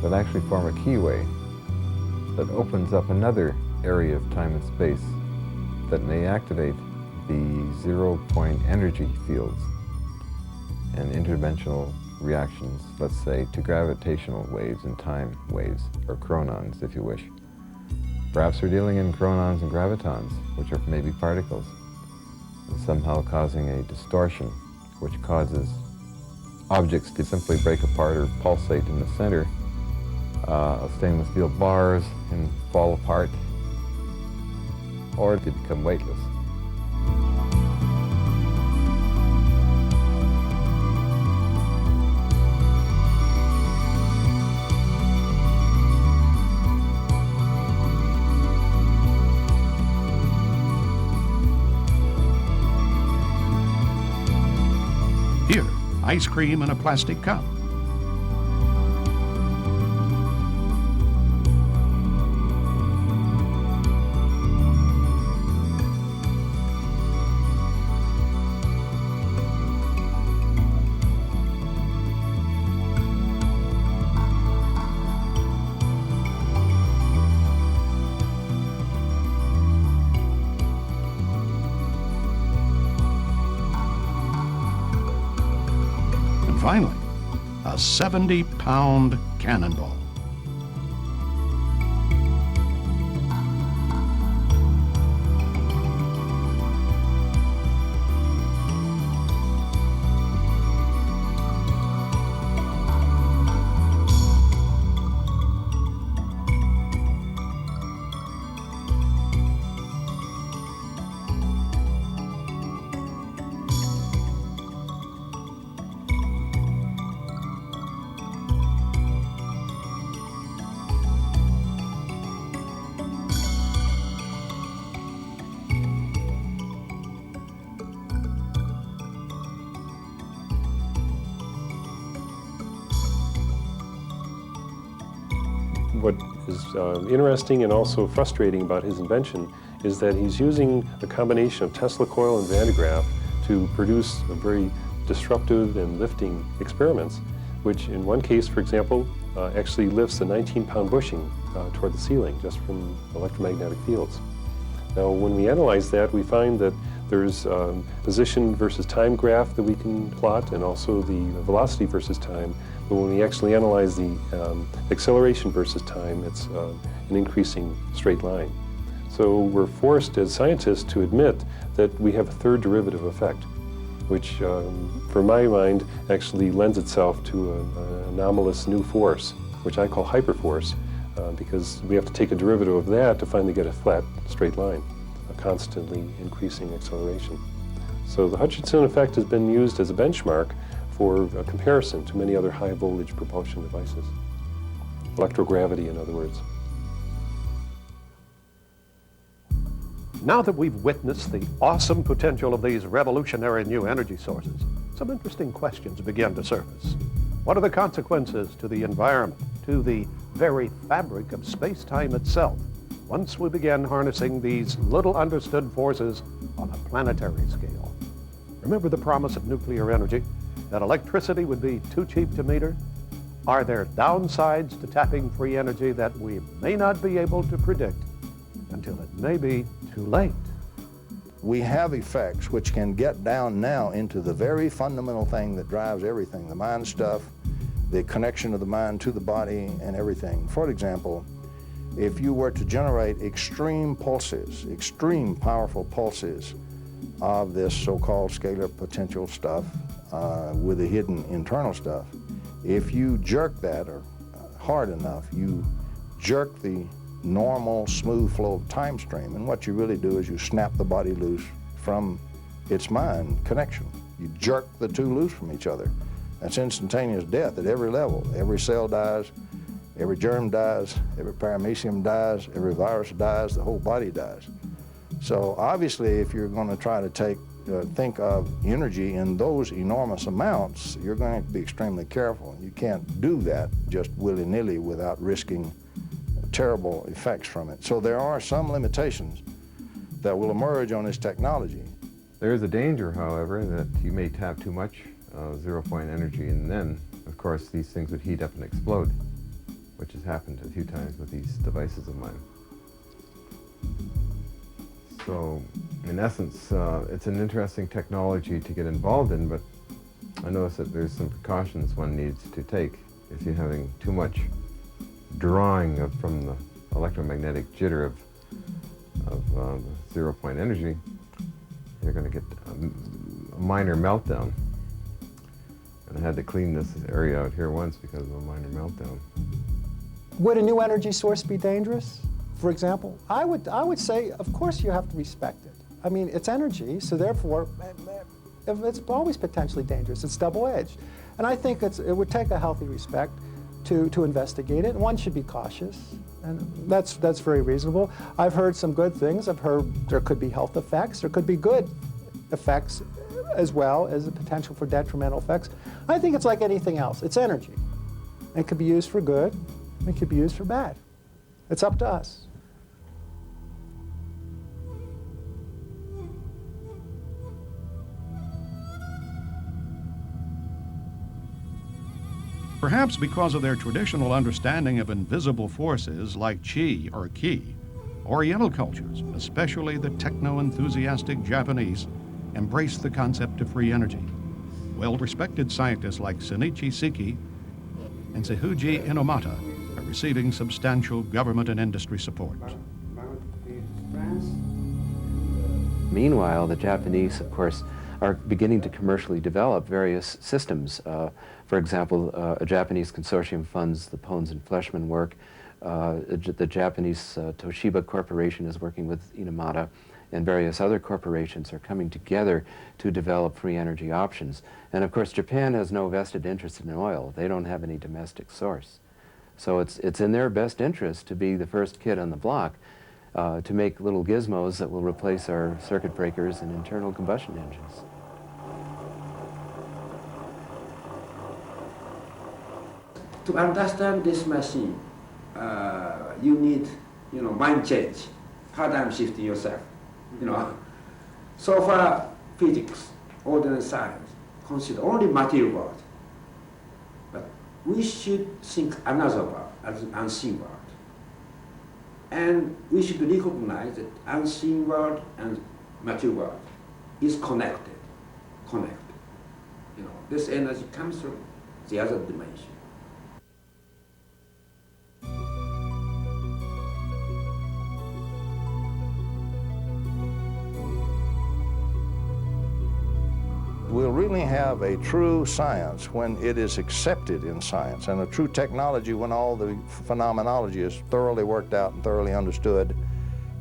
that actually form a keyway that opens up another area of time and space that may activate the zero-point energy fields and interdimensional reactions, let's say, to gravitational waves and time waves, or chronons, if you wish. Perhaps we're dealing in chronons and gravitons, which are maybe particles, and somehow causing a distortion, which causes objects to simply break apart or pulsate in the center of stainless steel bars and fall apart, or to become weightless. Here, ice cream in a plastic cup. Finally, a 70-pound cannonball. what is interesting and also frustrating about his invention is that he's using a combination of Tesla coil and Van de Graaff to produce a very disruptive and lifting experiments, which in one case, for example, actually lifts a 19-pound bushing toward the ceiling just from electromagnetic fields. Now, when we analyze that, we find that there's position versus time graph that we can plot, and also the velocity versus time. But when we actually analyze the acceleration versus time, it's an increasing straight line. So we're forced as scientists to admit that we have a third derivative effect, which, for my mind, actually lends itself to an anomalous new force, which I call hyperforce, because we have to take a derivative of that to finally get a flat, straight line, a constantly increasing acceleration. So the Hutchinson effect has been used as a benchmark for a comparison to many other high voltage propulsion devices. Electrogravity, in other words. Now that we've witnessed the awesome potential of these revolutionary new energy sources, some interesting questions begin to surface. What are the consequences to the environment, to the very fabric of space-time itself, once we begin harnessing these little understood forces on a planetary scale? Remember the promise of nuclear energy, that electricity would be too cheap to meter? Are there downsides to tapping free energy that we may not be able to predict until it may be too late? We have effects which can get down now into the very fundamental thing that drives everything, the mind stuff, the connection of the mind to the body and everything. For example, if you were to generate extreme pulses, extreme powerful pulses of this so-called scalar potential stuff with the hidden internal stuff, if you jerk that or hard enough, you jerk the normal smooth flow of time stream, and what you really do is you snap the body loose from its mind connection. You jerk the two loose from each other. That's instantaneous death at every level. Every cell dies, every germ dies, every paramecium dies, every virus dies, the whole body dies. So obviously, if you're going to try to think of energy in those enormous amounts, you're going to have to be extremely careful. You can't do that just willy-nilly without risking terrible effects from it. So there are some limitations that will emerge on this technology. There is a danger, however, that you may tap too much zero-point energy, and then, of course, these things would heat up and explode, which has happened a few times with these devices of mine. So, in essence, it's an interesting technology to get involved in, but I notice that there's some precautions one needs to take if you're having too much drawing from the electromagnetic jitter of zero-point energy. You're going to get a minor meltdown. And I had to clean this area out here once because of a minor meltdown. Would a new energy source be dangerous, for example? I would say, of course, you have to respect it. I mean, it's energy, so therefore, it's always potentially dangerous. It's double-edged. And I think it would take a healthy respect to investigate it, and one should be cautious, and that's very reasonable. I've heard some good things. I've heard there could be health effects. There could be good effects as well as the potential for detrimental effects. I think it's like anything else. It's energy. It could be used for good. It could be used for bad. It's up to us. Perhaps because of their traditional understanding of invisible forces like chi or ki, Oriental cultures, especially the techno-enthusiastic Japanese, embrace the concept of free energy. Well-respected scientists like Shinichi Seki and Seihuji Inomata are receiving substantial government and industry support. Meanwhile, the Japanese, of course, are beginning to commercially develop various systems. For example, a Japanese consortium funds the Pones and Fleshman work. The Japanese Toshiba Corporation is working with Inomata, and various other corporations are coming together to develop free energy options. And of course, Japan has no vested interest in oil. They don't have any domestic source. So it's in their best interest to be the first kid on the block to make little gizmos that will replace our circuit breakers and internal combustion engines. To understand this machine, you need, mind change, paradigm shift in yourself, So far, physics, ordinary science, consider only material world. But we should think another world, as an unseen world. And we should recognize that unseen world and material world is connected. This energy comes from the other dimension. We'll really have a true science when it is accepted in science, and a true technology when all the phenomenology is thoroughly worked out and thoroughly understood,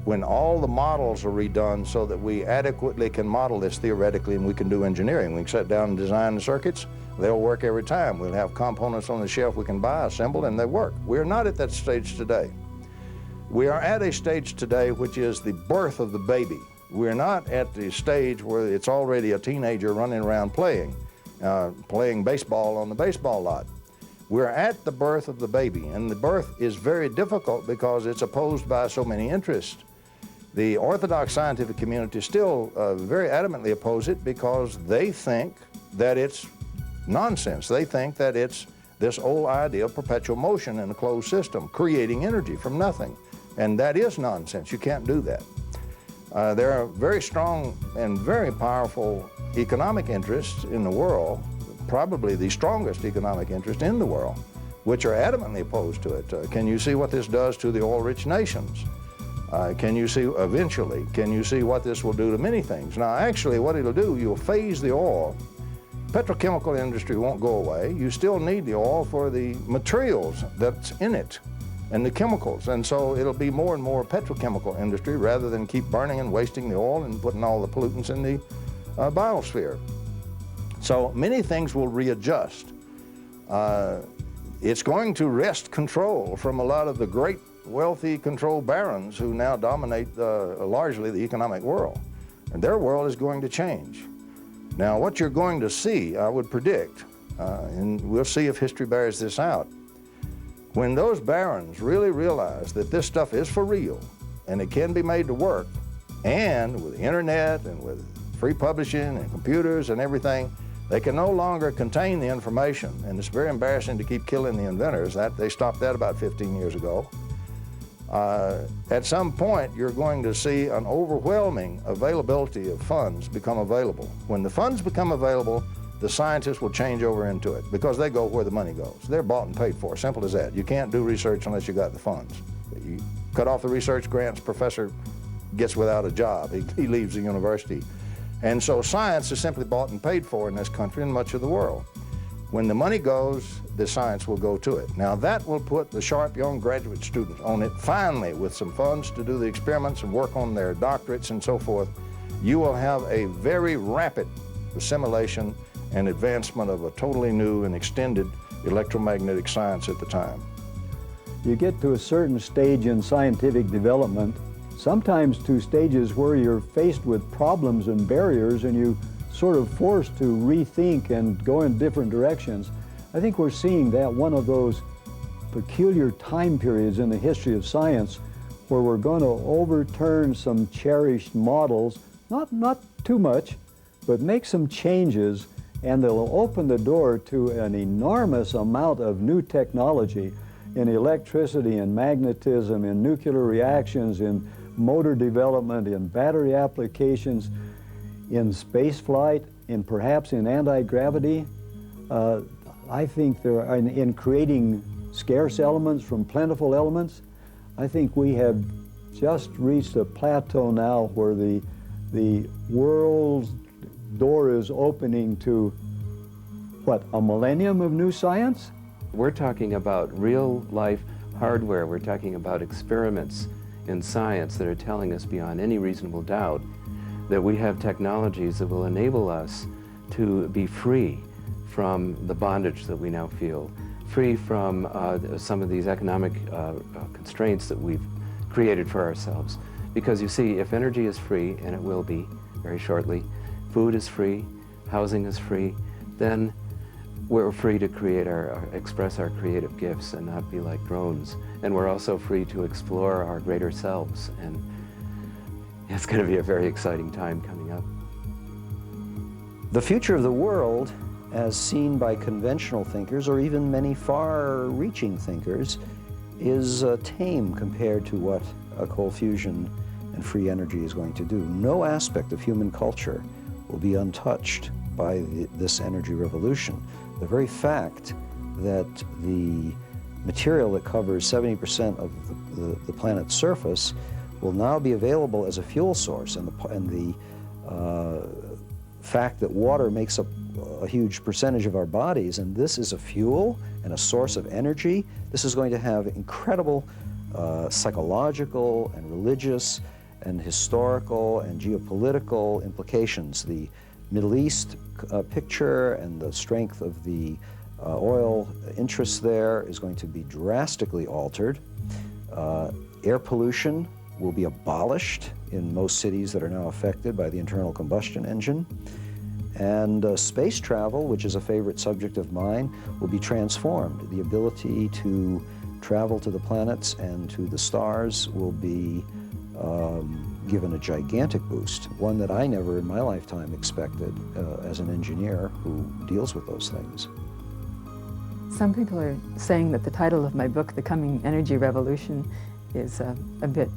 when all the models are redone so that we adequately can model this theoretically and we can do engineering. We can sit down and design the circuits. They'll work every time. We'll have components on the shelf we can buy, assemble, and they work. We're not at that stage today. We are at a stage today which is the birth of the baby. We're not at the stage where it's already a teenager running around playing baseball on the baseball lot. We're at the birth of the baby, and the birth is very difficult because it's opposed by so many interests. The orthodox scientific community still very adamantly oppose it because they think that it's nonsense. They think that it's this old idea of perpetual motion in a closed system, creating energy from nothing. And that is nonsense. You can't do that. There are very strong and very powerful economic interests in the world, probably the strongest economic interest in the world, which are adamantly opposed to it. Can you see what this does to the oil-rich nations? Can you see eventually, can you see what this will do to many things? Now, actually, what it'll do, you'll phase the oil. Petrochemical industry won't go away. You still need the oil for the materials that's in it and the chemicals. And so it'll be more and more petrochemical industry rather than keep burning and wasting the oil and putting all the pollutants in the biosphere. So many things will readjust. It's going to wrest control from a lot of the great wealthy control barons who now dominate largely the economic world. And their world is going to change. Now, what you're going to see, I would predict, and we'll see if history bears this out, when those barons really realize that this stuff is for real and it can be made to work, and with the internet and with free publishing and computers and everything, they can no longer contain the information, and it's very embarrassing to keep killing the inventors. They stopped that about 15 years ago. At some point, you're going to see an overwhelming availability of funds become available. When the funds become available, the scientists will change over into it because they go where the money goes. They're bought and paid for, simple as that. You can't do research unless you got the funds. You cut off the research grants, professor gets without a job. He leaves the university. And so science is simply bought and paid for in this country and much of the world. When the money goes, the science will go to it. Now that will put the sharp young graduate students on it finally with some funds to do the experiments and work on their doctorates and so forth. You will have a very rapid assimilation and advancement of a totally new and extended electromagnetic science at the time. You get to a certain stage in scientific development, sometimes to stages where you're faced with problems and barriers and you sort of forced to rethink and go in different directions. I think we're seeing that one of those peculiar time periods in the history of science where we're going to overturn some cherished models, not too much, but make some changes, and they'll open the door to an enormous amount of new technology in electricity and magnetism, in nuclear reactions, in motor development, in battery applications, in space flight, and perhaps in anti-gravity. I think there are, in creating scarce elements from plentiful elements, I think we have just reached a plateau now where the world's door is opening to, what, a millennium of new science? We're talking about real-life hardware. We're talking about experiments in science that are telling us beyond any reasonable doubt that we have technologies that will enable us to be free from the bondage that we now feel, free from some of these economic constraints that we've created for ourselves. Because you see, if energy is free, and it will be very shortly, food is free, housing is free, then we're free to create express our creative gifts and not be like drones. And we're also free to explore our greater selves. And it's going to be a very exciting time coming up. The future of the world, as seen by conventional thinkers or even many far-reaching thinkers, is tame compared to what cold fusion and free energy is going to do. No aspect of human culture will be untouched by this energy revolution. The very fact that the material that covers 70% of the planet's surface will now be available as a fuel source, and the fact that water makes up a huge percentage of our bodies, and this is a fuel and a source of energy, this is going to have incredible psychological and religious and historical and geopolitical implications. The Middle East picture and the strength of the oil interests there is going to be drastically altered. Air pollution will be abolished in most cities that are now affected by the internal combustion engine. And space travel, which is a favorite subject of mine, will be transformed. The ability to travel to the planets and to the stars will be given a gigantic boost, one that I never in my lifetime expected as an engineer who deals with those things. Some people are saying that the title of my book, The Coming Energy Revolution, is a bit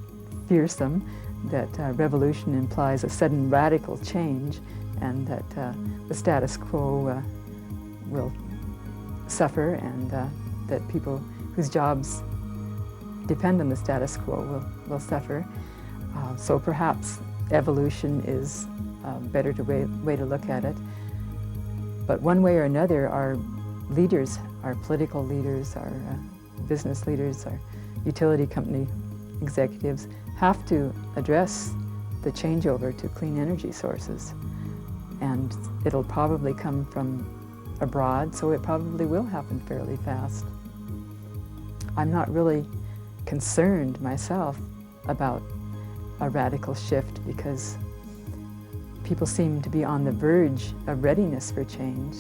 fearsome, that revolution implies a sudden radical change, and that the status quo will suffer, and that people whose jobs depend on the status quo will suffer. So perhaps evolution is a better way to look at it. But one way or another, our leaders, our political leaders, our business leaders, our utility company executives have to address the changeover to clean energy sources. And it'll probably come from abroad, so it probably will happen fairly fast. I'm not really concerned myself about a radical shift because people seem to be on the verge of readiness for change.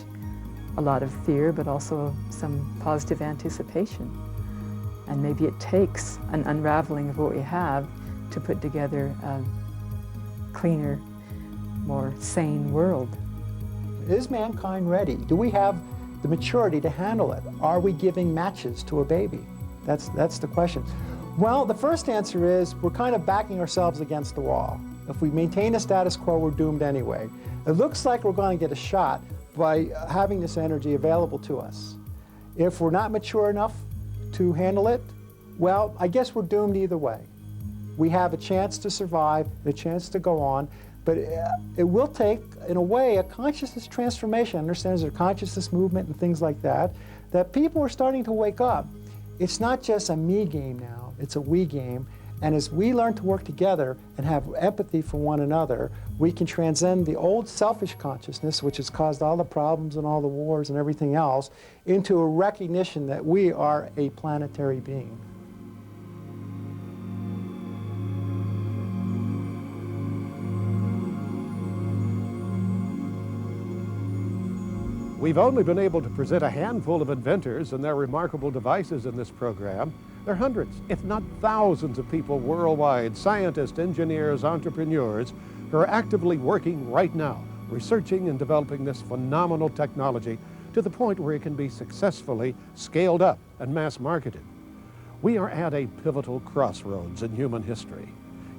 A lot of fear, but also some positive anticipation. And maybe it takes an unraveling of what we have to put together a cleaner, more sane world. Is mankind ready? Do we have the maturity to handle it? Are we giving matches to a baby? That's the question. Well, the first answer is we're kind of backing ourselves against the wall. If we maintain the status quo, we're doomed anyway. It looks like we're going to get a shot by having this energy available to us. If we're not mature enough to handle it, well, I guess we're doomed either way. We have a chance to survive, a chance to go on, but it will take, in a way, a consciousness transformation. Understand there's a consciousness movement and things like that, that people are starting to wake up. It's not just a me game now, it's a we game. And as we learn to work together and have empathy for one another, we can transcend the old selfish consciousness, which has caused all the problems and all the wars and everything else, into a recognition that we are a planetary being. We've only been able to present a handful of inventors and their remarkable devices in this program. There are hundreds, if not thousands of people worldwide, scientists, engineers, entrepreneurs, who are actively working right now, researching and developing this phenomenal technology to the point where it can be successfully scaled up and mass marketed. We are at a pivotal crossroads in human history.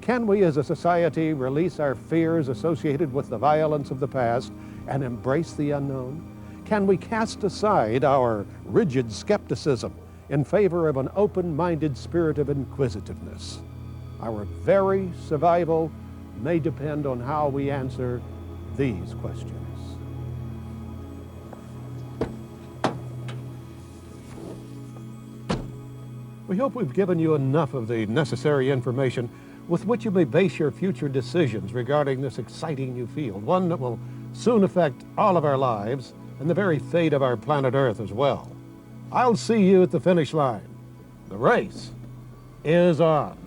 Can we as a society release our fears associated with the violence of the past and embrace the unknown? Can we cast aside our rigid skepticism in favor of an open-minded spirit of inquisitiveness? Our very survival may depend on how we answer these questions. We hope we've given you enough of the necessary information with which you may base your future decisions regarding this exciting new field, one that will soon affect all of our lives and the very fate of our planet Earth as well. I'll see you at the finish line. The race is on.